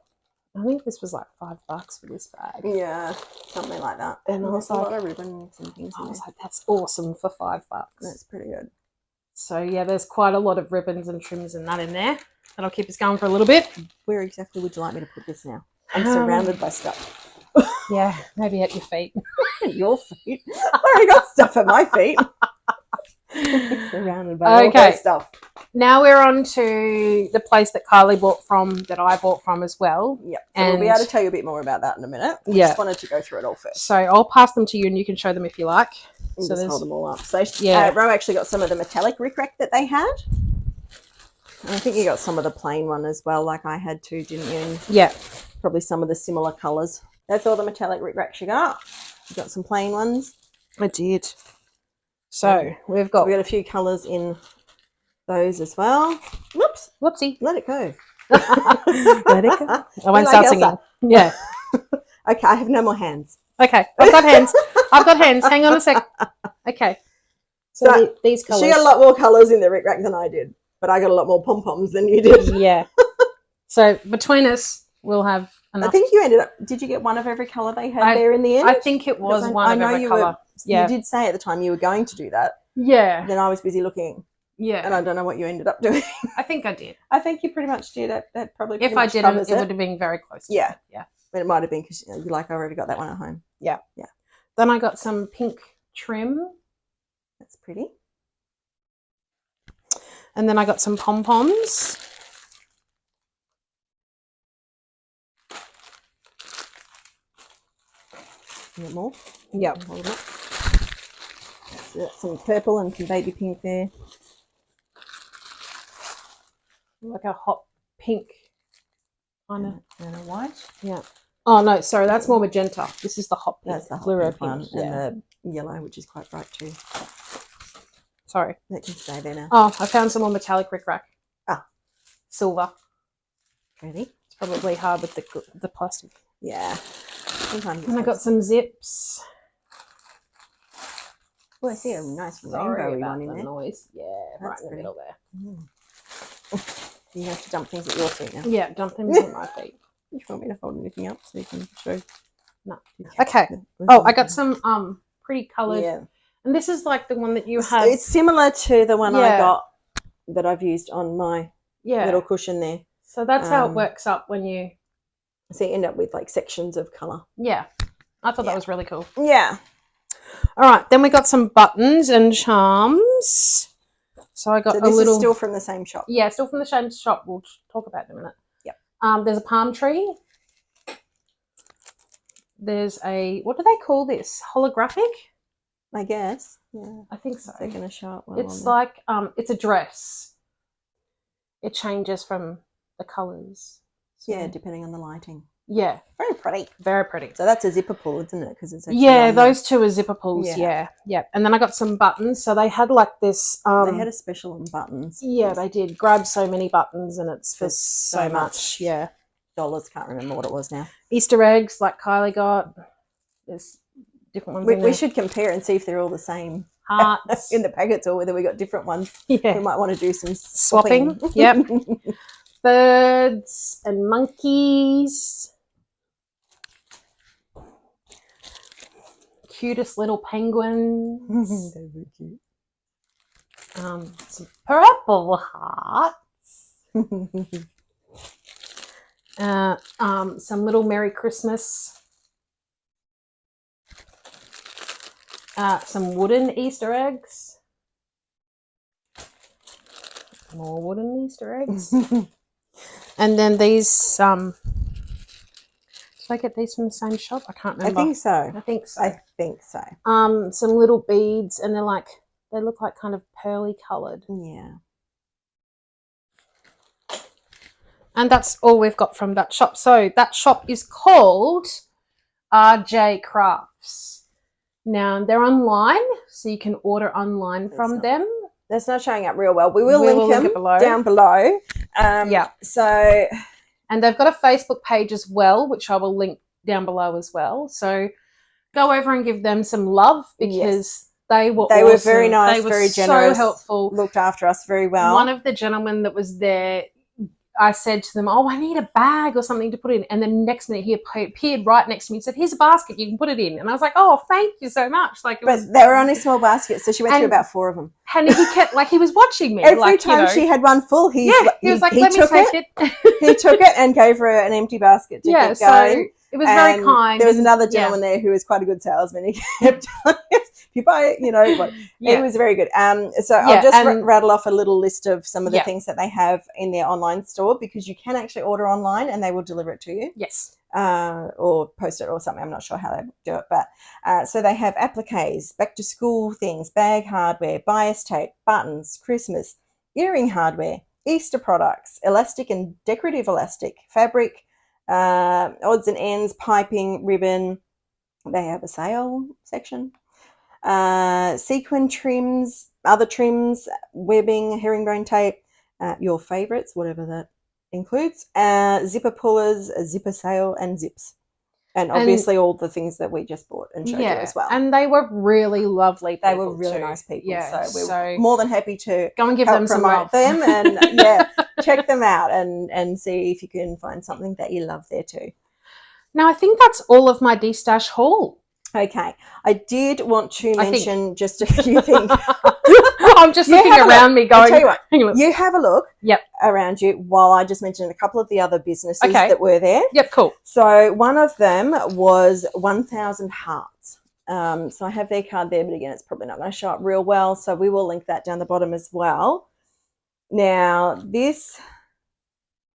A: I think this was like $5 for this bag.
B: Yeah, something like that.
A: And I was like,
B: a lot of ribbons and things.
A: I was like, that's awesome for $5.
B: That's pretty good.
A: So yeah, there's quite a lot of ribbons and trims and that in there. That'll keep us going for a little bit.
B: Where exactly would you like me to put this now? I'm surrounded by stuff.
A: Yeah, maybe at your feet.
B: Your feet? I already got stuff at my feet. Surrounded by all that stuff.
A: Now we're on to the place that Kylie bought from, that I bought from as well.
B: Yep. So we'll be able to tell you a bit more about that in a minute. I just wanted to go through it all first.
A: So I'll pass them to you and you can show them if you like.
B: So just hold them all up. So
A: Ro
B: actually got some of the metallic rickrack that they had. I think you got some of the plain one as well, like I had too, didn't you? And
A: yeah.
B: Probably some of the similar colours. That's all the metallic rickrack you got. You got some plain ones.
A: I did. So we've got
B: a few colours in those as well. Whoops.
A: Whoopsie.
B: Let it go.
A: Let it go. I won't start singing. Yeah.
B: Okay, I have no more hands.
A: Okay, I've got hands. I've got hands. Hang on a sec. Okay. So these colours.
B: She got a lot more colours in the rickrack than I did, but I got a lot more pom-poms than you did.
A: Yeah. So between us, we'll have enough.
B: I think you ended up, did you get one of every colour they had there in the end?
A: I think it was one of every colour.
B: You did say at the time you were going to do that.
A: Yeah.
B: Then I was busy looking.
A: Yeah.
B: And I don't know what you ended up doing.
A: I think I did.
B: I think you pretty much did. That probably
A: if I didn't, it would have been very close.
B: Yeah.
A: Yeah.
B: But it might have been because you're like, I already got that one at home.
A: Yeah.
B: Yeah.
A: Then I got some pink trim.
B: That's pretty.
A: And then I got some pom-poms.
B: A bit more.
A: Yep.
B: Hold it. So that's some purple and some baby pink there.
A: Like a hot pink kind of.
B: And a white.
A: Yeah. Oh, no, sorry, that's more magenta. This is the hot pink.
B: That's the hot
A: fluoro
B: pink one.
A: Yeah.
B: And the yellow, which is quite bright too.
A: Sorry.
B: That can stay there now.
A: Oh, I found some more metallic rickrack.
B: Ah.
A: Silver.
B: Ready?
A: It's probably hard with the plastic.
B: Yeah. Sometimes.
A: And I got some zips.
B: Oh, I see a nice
A: Sorry
B: rainbowy
A: about
B: one in
A: the
B: there.
A: noise. Yeah, right
B: That's
A: in the
B: pretty.
A: middle there.
B: You have to dump things at your feet now.
A: Yeah, dump them at my feet.
B: Do you want me to hold anything up so you can show?
A: No. Okay. Oh, I got some pretty coloured.
B: Yeah.
A: And this is like the one that you had.
B: It's similar to the one I
A: Yeah.
B: got that I've used on my
A: Yeah.
B: little cushion there.
A: So that's how it works up when you.
B: So you end up with like sections of colour.
A: Yeah. I thought
B: Yeah.
A: that was really cool.
B: Yeah.
A: All right. Then we got some buttons and charms. So I got
B: So this
A: a little.
B: is still from the same shop.
A: Yeah, still from the same shop. We'll talk about it in a minute.
B: Yep.
A: There's a palm tree. There's a, what do they call this? Holographic?
B: I guess. Yeah.
A: I think so.
B: They're going to show up well.
A: It's like, it's a dress. It changes from the colours. So,
B: yeah, depending on the lighting.
A: Yeah.
B: Very pretty.
A: Very pretty.
B: So that's a zipper pull, isn't it? Because it's
A: yeah, those two are zipper pulls.
B: Yeah.
A: Yeah. Yeah. And then I got some buttons. So they had like this.
B: they had a special on buttons.
A: Yeah, they did. Grab so many buttons and it's for so much.
B: much.
A: Yeah.
B: Dollars, can't remember what it was now.
A: Easter eggs like Kylie got. There's different ones.
B: We should compare and see if they're all the same
A: hearts
B: in the packets or whether we got different ones.
A: Yeah.
B: We might want to do some
A: Swapping. Yep. Birds and monkeys. Cutest little penguins.
B: They're very cute.
A: Some purple hearts. Some little Merry Christmas. Some wooden Easter eggs. More wooden Easter eggs. And then these, did I get these from the same shop? I can't remember.
B: I think so.
A: I think so.
B: I think so.
A: Some little beads, and they look like kind of pearly coloured.
B: Yeah.
A: And that's all we've got from that shop. So that shop is called RJ Crafts. Now, they're online, so you can order online from them.
B: That's not showing up real well. We will link them
A: below.
B: down below.
A: Yeah.
B: So,
A: and they've got a Facebook page as well, which I will link down below as well. So go over and give them some love because they were awesome.
B: Very nice,
A: they were
B: very generous,
A: so helpful.
B: Looked after us very well.
A: One of the gentlemen that was there, I said to them, "Oh, I need a bag or something to put in." And the next minute, he appeared right next to me and said, "Here's a basket, you can put it in." And I was like, "Oh, thank you so much!" Like,
B: but they were only small baskets, so she went through about 4 of them.
A: And he kept he was watching me
B: every time she had one full. He was like, "Let me take it." He took it and gave her an empty basket to keep going.
A: So it was very kind.
B: There was another gentleman there who was quite a good salesman. He kept telling us, if you buy it, it was very good. So I'll just rattle off a little list of some of the things that they have in their online store because you can actually order online and they will deliver it to you.
A: Yes.
B: Or post it or something. I'm not sure how they do it. But so they have appliques, back to school things, bag hardware, bias tape, buttons, Christmas, earring hardware, Easter products, elastic and decorative elastic, fabric, odds and ends, piping, ribbon. They have a sale section. Sequin trims, other trims, webbing, herringbone tape, your favourites, whatever that includes, zipper pullers, a zipper sale, and zips. And obviously all the things that we just bought and showed you as well.
A: And they were really lovely people.
B: They were really nice people.
A: Yeah,
B: so we're more than happy to
A: go and give them some love.
B: them and check them out and see if you can find something that you love there too.
A: Now, I think that's all of my D-Stash haul.
B: Okay. I did want to mention just a few things.
A: I'm just looking around me going,
B: I'll tell you what, you have a look around you while I just mentioned a couple of the other businesses that were there.
A: Yep, cool.
B: So one of them was 1,000 Hearts. So I have their card there, but again, it's probably not going to show up real well. So we will link that down the bottom as well. Now, this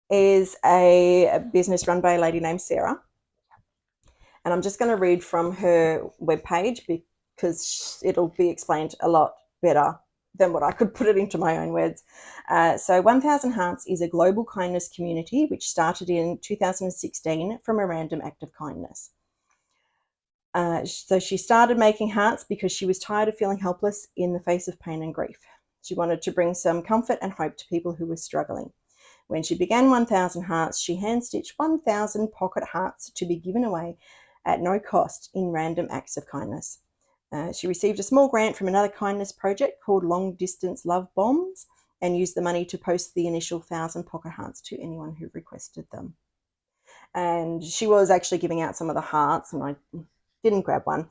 B: is a business run by a lady named Sarah. And I'm just going to read from her webpage because it'll be explained a lot better than what I could put it into my own words. So 1000 Hearts is a global kindness community which started in 2016 from a random act of kindness. So she started making hearts because she was tired of feeling helpless in the face of pain and grief. She wanted to bring some comfort and hope to people who were struggling. When she began 1000 Hearts, she hand-stitched 1000 pocket hearts to be given away at no cost in random acts of kindness. She received a small grant from another kindness project called Long Distance Love Bombs and used the money to post the initial 1000 pocket hearts to anyone who requested them. And she was actually giving out some of the hearts, and I didn't grab one,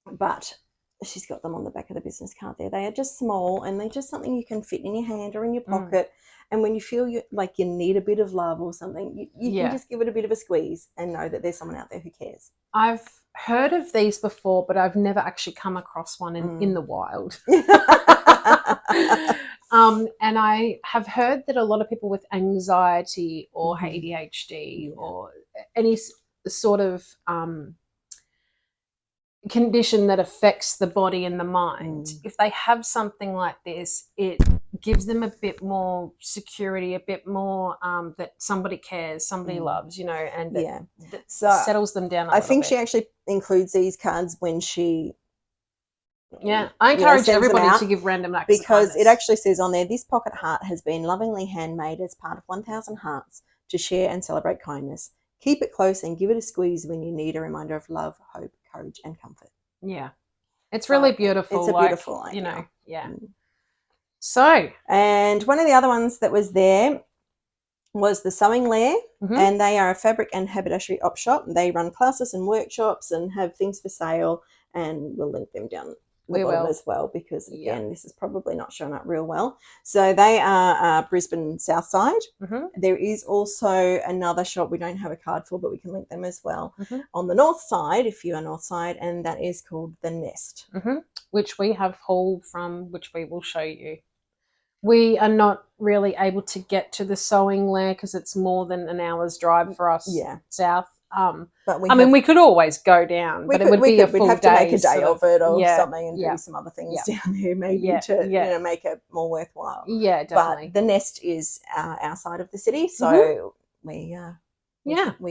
B: but she's got them on the back of the business card there. They are just small, and they're just something you can fit in your hand or in your pocket. And when you feel like you need a bit of love or something, you can just give it a bit of a squeeze and know that there's someone out there who cares.
A: I've heard of these before, but I've never actually come across one in the wild. And I have heard that a lot of people with anxiety or ADHD or any sort of condition that affects the body and the mind, if they have something like this, it gives them a bit more security, a bit more that somebody cares, somebody loves, you know, and that settles them down a little bit.
B: She actually includes these cards when she
A: I encourage everybody to give random acts
B: because it actually says on there, this pocket heart has been lovingly handmade as part of 1000 Hearts to share and celebrate kindness. Keep it close and give it a squeeze when you need a reminder of love, hope, courage, and comfort.
A: Yeah. It's really beautiful.
B: It's a beautiful idea.
A: You know, So.
B: And one of the other ones that was there was the Sewing Lair, and they are a fabric and haberdashery op shop. They run classes and workshops and have things for sale, and we'll link them down the bottom as well because, again, this is probably not showing up real well. So they are Brisbane South Side. There is also another shop we don't have a card for, but we can link them as well on the north side if you are north side, and that is called the Nest.
A: Which we have haul from, which we will show you. We are not really able to get to the Sewing Lair because it's more than an hour's drive for us south. But we could always go down, but it would be a full day. We'd have to
B: make a day of it or something and do some other things down there maybe to make it more worthwhile.
A: Yeah, definitely.
B: But the Nest is our side of the city, so we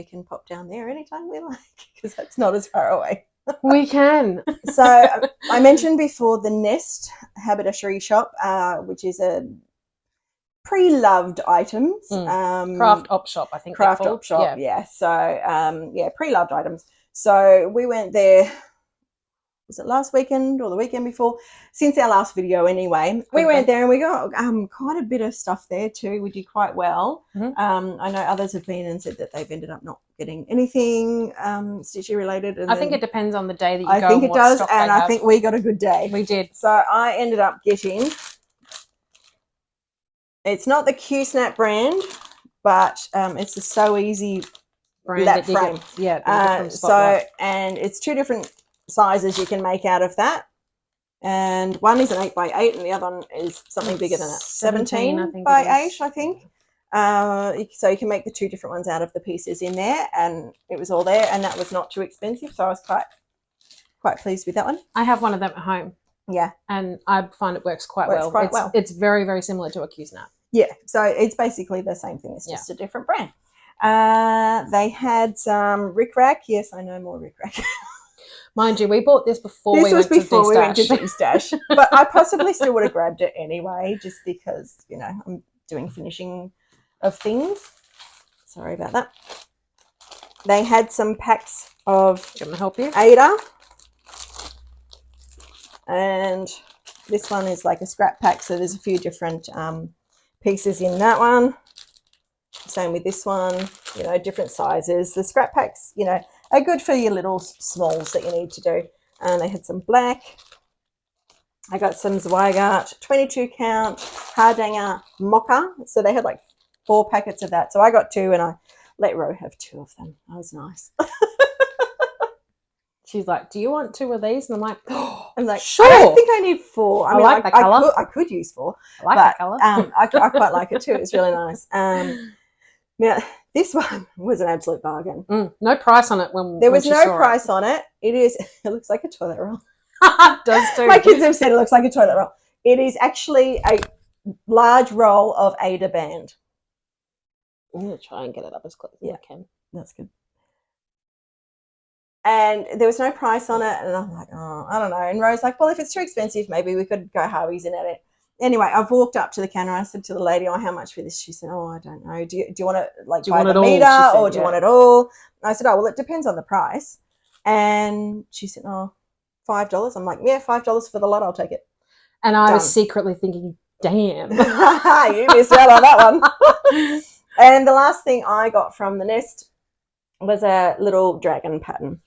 B: can pop down there anytime we like because that's not as far away.
A: We can.
B: So I mentioned before the Nest Haberdashery shop, which is a pre-loved items.
A: Craft op shop, I think.
B: Craft op shop, So, pre-loved items. So we went there, was it last weekend or the weekend before? Since our last video anyway. We went there and we got quite a bit of stuff there too. We did quite well. I know others have been and said that they've ended up not getting anything stitchy related. And
A: I think it depends on the day that you go.
B: I think it does, and I think we got a good day.
A: We did.
B: So I ended up getting, it's not the Q-Snap brand, but it's the So Easy brand lap frame. And it's two different sizes you can make out of that. And one is an 8x8 and the other one is something bigger than that. 17 by 8, I think. So you can make the two different ones out of the pieces in there, and it was all there, and that was not too expensive, so I was quite pleased with that one.
A: I have one of them at home.
B: Yeah.
A: And I find it works quite well. It's very, very similar to a Q-Snap.
B: Yeah, so it's basically the same thing. It's just a different brand. They had some Rick Rack. Yes, I know more Rick Rack.
A: Mind you, we bought this before we went to
B: D-Stash. But I possibly still would have grabbed it anyway, just because, you know, I'm doing finishing of things. Sorry about that. They had some packs of
A: Do you want to help you?
B: Ada. And this one is like a scrap pack, so there's a few different pieces in that one. Same with this one, you know, different sizes. The scrap packs, you know, are good for your little smalls that you need to do. And they had some black. I got some Zweigart 22 count Hardanger mocha. So they had like 4 packets of that. So I got 2 and I let Ro have 2 of them. That was nice.
A: she's like, do you want 2 of these? And I'm like, oh,
B: I'm like,
A: sure.
B: I don't think I need 4. I mean,
A: like that colour.
B: I could use 4.
A: I like that colour.
B: I quite like it too. It's really nice. Now, this one was an absolute bargain.
A: No price on it
B: there was no price on it. It looks like a toilet roll.
A: It does too.
B: My kids have said it looks like a toilet roll. It is actually a large roll of Ada band.
A: I'm going to try and get it up as close as I can.
B: That's good. And there was no price on it. And I'm like, oh, I don't know. And Rose's like, well, if it's too expensive, maybe we could go Harvey's in at it. Anyway, I've walked up to the counter. I said to the lady, oh, how much for this? She said, oh, I don't know. Do you want to buy the meter or do you want it all? And I said, oh, well, it depends on the price. And she said, oh, $5. I'm like, yeah, $5 for the lot. I'll take it.
A: And I was secretly thinking, damn.
B: You missed out on that one. And the last thing I got from the Nest was a little dragon pattern.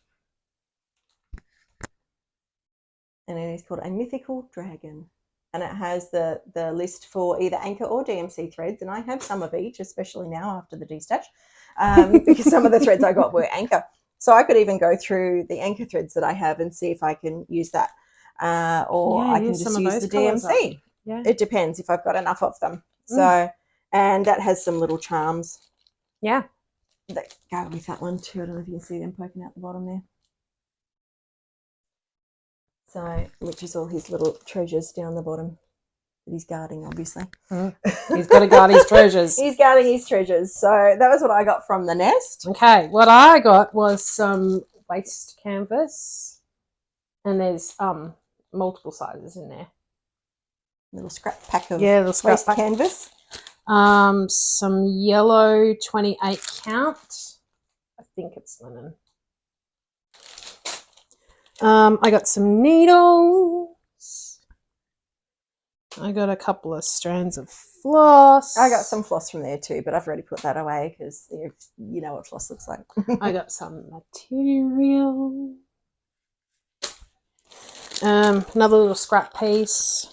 B: And it is called a mythical dragon. And it has the list for either anchor or DMC threads. And I have some of each, especially now after the destash, because some of the threads I got were anchor. So I could even go through the anchor threads that I have and see if I can use that. Or I can just use the DMC. Yeah. It depends if I've got enough of them. So, and that has some little charms.
A: Yeah.
B: That go with that one too. I don't know if you can see them poking out the bottom there. So, which is all his little treasures down the bottom that he's guarding, obviously.
A: He's got to guard his treasures.
B: He's guarding his treasures. So that was what I got from the Nest.
A: Okay, what I got was some waste canvas, and there's multiple sizes in there.
B: Little scrap pack of
A: waste
B: canvas.
A: Some yellow 28 count. I think it's linen. I got some needles. I got a couple of strands of floss.
B: I got some floss from there too, but I've already put that away because you know what floss looks like.
A: I got some material. Another little scrap piece.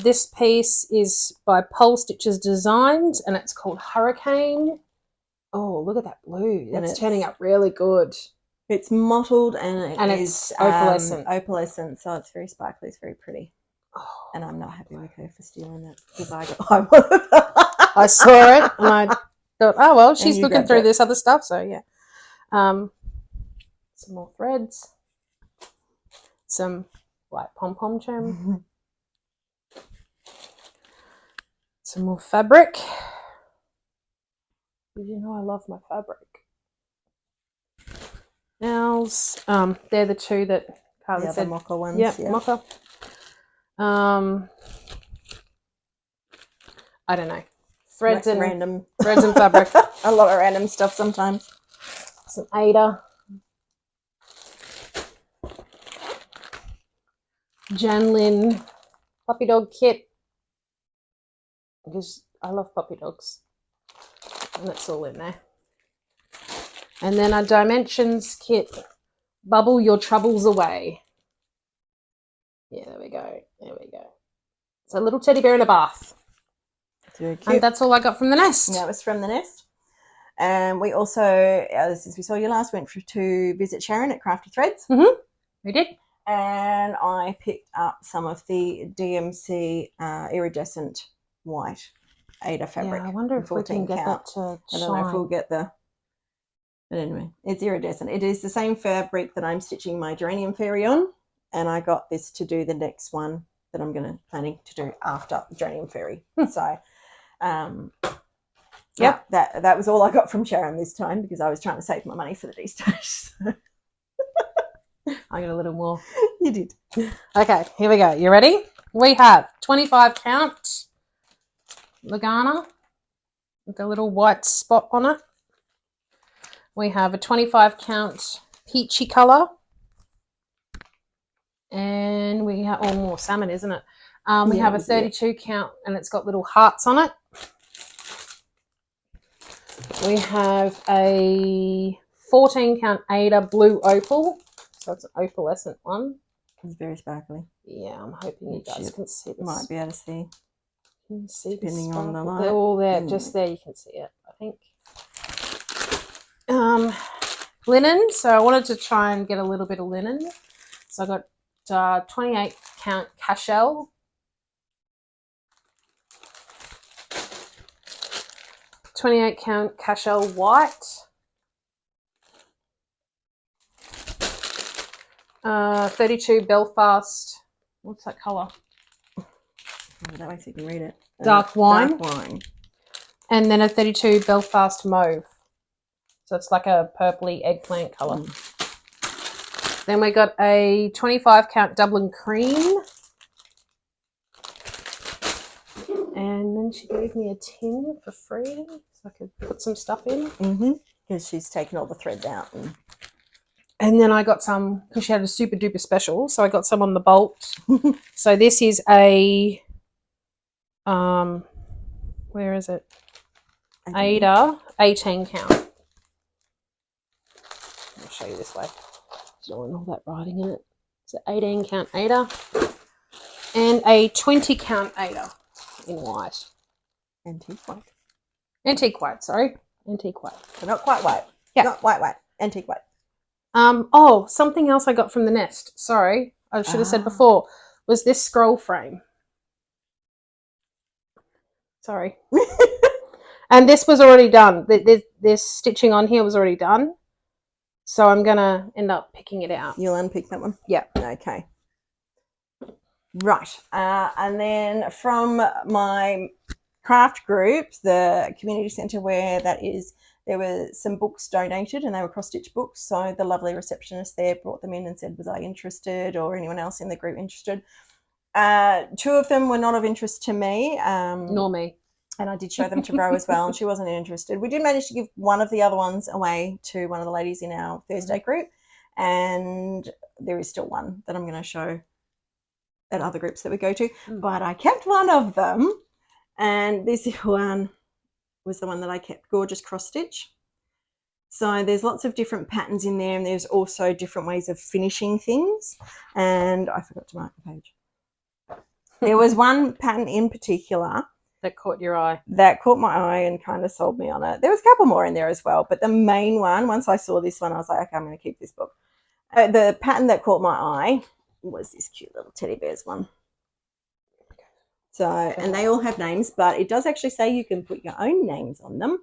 A: This piece is by Pole Stitches Designs, and it's called Hurricane. Oh, look at that blue. That's turning out really good.
B: It's mottled and
A: it's opalescent.
B: Opalescent, so it's very sparkly. It's very pretty.
A: Oh,
B: and I'm not happy with her for stealing that because I
A: saw it and I thought, oh, well, she's looking through this other stuff, so yeah. Some more threads. Some white pom-pom trim. Some more fabric. You know I love my fabric. Nails. They're the 2 that Carly said.
B: The mocha ones.
A: Yeah, mocha. I don't know. Threads and
B: random
A: threads and fabric.
B: A lot of random stuff sometimes.
A: Some Ada. Janlin puppy dog kit. Because I love puppy dogs. And it's all in there. And then a Dimensions kit. Bubble your troubles away. Yeah, there we go. There we go. It's a little teddy bear in a bath.
B: It's very cute.
A: And that's all I got from the Nest.
B: That was from the Nest. And we also, since we saw you last, went to visit Sharon at Crafty Threads.
A: We did.
B: And I picked up some of the DMC iridescent white Ada fabric.
A: Yeah, I wonder if we can get that to shine.
B: I don't know if we'll get the... But anyway, it's iridescent. It is the same fabric that I'm stitching my Geranium Fairy on. And I got this to do the next one that I'm planning to do after Geranium Fairy. So, yeah, that was all I got from Sharon this time because I was trying to save my money for the destash.
A: I got a little more.
B: You did.
A: Okay, here we go. You ready? We have 25 count Lagana with a little white spot on it. We have a 25 count peachy colour. And we have more salmon, isn't it? We have a 32 count and it's got little hearts on it. We have a 14 count Ada blue opal. So it's an opalescent one.
B: It's very sparkly.
A: Yeah, I'm hoping you guys can see this.
B: Might be able to see.
A: Can you see this?
B: Depending on the light.
A: They're all there. Just there you can see it, I think. linen. So I wanted to try and get a little bit of linen. So I got 28 count cashel, 28 count cashel white, 32 Belfast. What's that colour?
B: That way so you can read it.
A: Dark wine.
B: Dark wine.
A: And then a 32 Belfast mauve. So it's like a purpley eggplant colour. Then we got a 25 count Dublin cream. And then she gave me a tin for free so I could put some stuff in.
B: Because she's taken all the threads out.
A: And then I got some, because she had a super duper special, so I got some on the bolt. So this is a, where is it? Ada, 18 count. I'll show you this way. There's not all that writing in it. It's an 18 count Ada and a 20 count Ada in white.
B: Antique white.
A: Antique white, sorry. Antique white.
B: So not quite white.
A: Yeah.
B: Not white. Antique white.
A: Oh, something else I got from the Nest. Sorry, I should have said before. Was this scroll frame. Sorry. And this was already done. This stitching on here was already done. So I'm going to end up picking it out.
B: You'll unpick that one?
A: Yeah.
B: Okay. Right. And then from my craft group, the community centre where that is, there were some books donated and they were cross-stitch books. So the lovely receptionist there brought them in and said, was I interested, or anyone else in the group interested? Two of them were not of interest to me.
A: Nor me.
B: And I did show them to Ro as well, and she wasn't interested. We did manage to give one of the other ones away to one of the ladies in our Thursday group, and there is still one that I'm going to show at other groups that we go to. But I kept one of them, and this one was the one that I kept. Gorgeous cross stitch. So there's lots of different patterns in there, and there's also different ways of finishing things. And I forgot to mark the page. There was one pattern in particular
A: that caught your eye.
B: That caught my eye and kind of sold me on it. There was a couple more in there as well, but the main one, once I saw this one, I was like, okay, I'm going to keep this book. The pattern that caught my eye was this cute little teddy bears one. So, and they all have names, but it does actually say you can put your own names on them.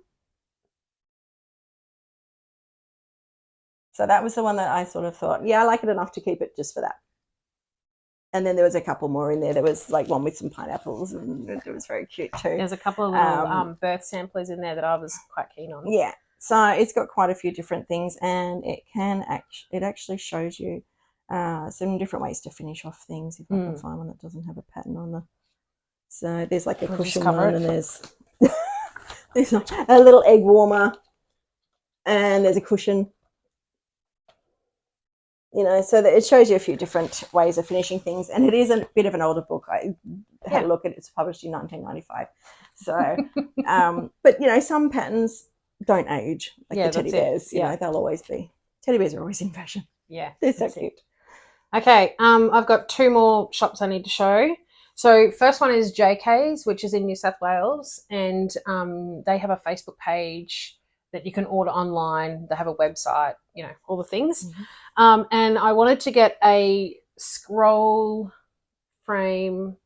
B: So that was the one that I sort of thought, yeah, I like it enough to keep it just for that. And then there was a couple more in there. There was like one with some pineapples, and it was very cute too.
A: There's a couple of little birth samplers in there that I was quite keen on.
B: Yeah, so it's got quite a few different things, and it actually shows you some different ways to finish off things. If I can find one that doesn't have a pattern on the. So there's like a cushion one, and there's there's a little egg warmer, and there's a cushion. You know, so that it shows you a few different ways of finishing things, and it is a bit of an older book. I had a look at it; it's published in 1995. So, but you know, some patterns don't age, like the teddy bears. You know, they'll always be. Teddy bears are always in fashion.
A: Yeah,
B: they're so cute.
A: Okay, I've got two more shops I need to show. So first one is JK's, which is in New South Wales, and they have a Facebook page that you can order online. They have a website, you know, all the things. And I wanted to get a scroll frame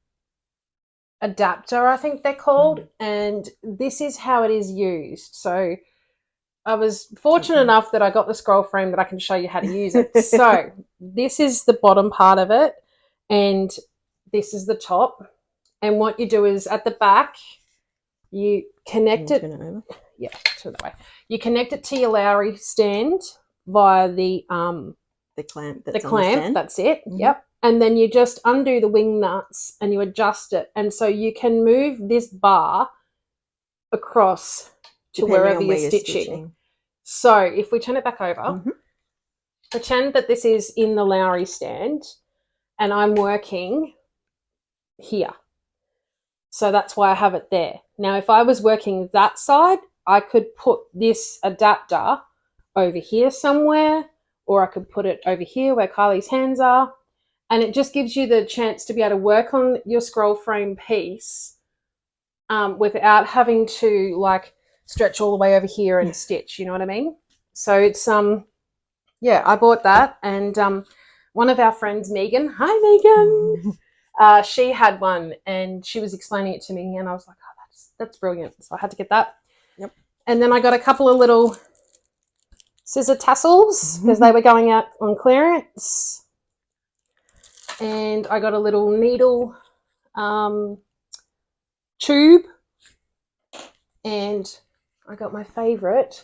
A: adapter, I think they're called. And this is how it is used. So I was fortunate enough that I got the scroll frame that I can show you how to use it. So this is the bottom part of it, and this is the top. And what you do is at the back, you connect it. Yeah, turn that way. You connect it to your Lowry stand via the
B: clamp.
A: That's it. Yep. And then you just undo the wing nuts and you adjust it, and so you can move this bar across to wherever you're stitching. So if we turn it back over, pretend that this is in the Lowry stand, and I'm working here. So that's why I have it there. Now, if I was working that side, I could put this adapter over here somewhere, or I could put it over here where Kylie's hands are, and it just gives you the chance to be able to work on your scroll frame piece without having to like stretch all the way over here and stitch, you know what I mean? So it's yeah, I bought that, and one of our friends, Megan, hi Megan, she had one, and she was explaining it to me, and I was like, oh, that's brilliant. So I had to get that.
B: Yep.
A: And then I got a couple of little scissor tassels because they were going out on clearance, and I got a little needle tube, and I got my favourite.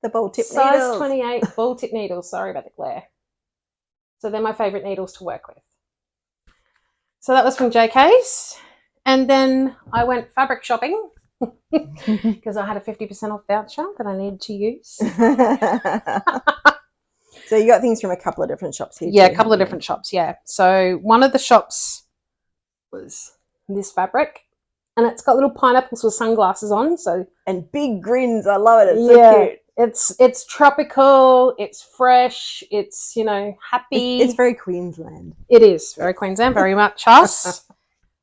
B: The ball tip
A: size
B: needles.
A: 28 ball tip needles. Sorry about the glare. So they're my favourite needles to work with. So that was from JK's. And then I went fabric shopping because I had a 50% off voucher that I needed to use.
B: So you got things from a couple of different shops here.
A: Yeah,
B: too,
A: a couple of different shops, yeah. So one of the shops was this fabric, and it's got little pineapples with sunglasses on. So
B: and big grins. I love it. It's so cute.
A: It's tropical, it's fresh, it's, you know, happy.
B: It's very Queensland.
A: It is very Queensland, very much us.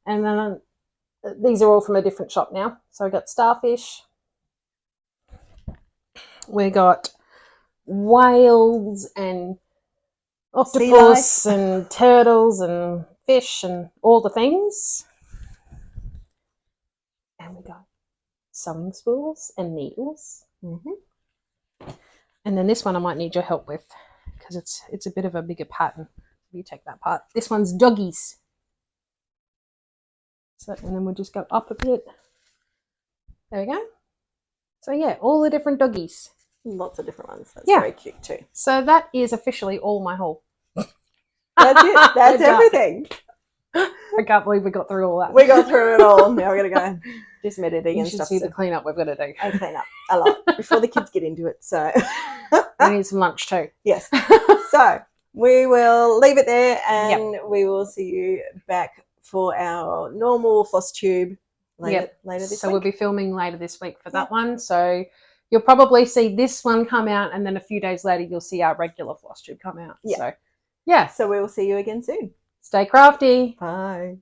A: And then these are all from a different shop now. So we got starfish, we got whales and octopus and turtles and fish and all the things. And we got sewing spools and needles. And then this one I might need your help with because it's a bit of a bigger pattern. You take that part. This one's doggies. So, and then we'll just go up a bit. There we go. So yeah, all the different doggies.
B: Lots of different ones. That's
A: Yeah.
B: very cute too.
A: So that is officially all my haul.
B: That's it. That's everything.
A: I can't believe we got through all that.
B: We got through it all. Now we're going to go do some editing
A: You
B: and
A: should
B: stuff.
A: see the cleanup we've got to do.
B: And clean up a lot before the kids get into it. So
A: We need some lunch too.
B: yes. So we will leave it there, and we will see you back for our normal Flosstube later this week.
A: So we'll be filming later this week for that one. So you'll probably see this one come out, and then a few days later you'll see our regular Flosstube come out.
B: Yeah.
A: So yeah.
B: So we will see you again soon.
A: Stay crafty.
B: Bye.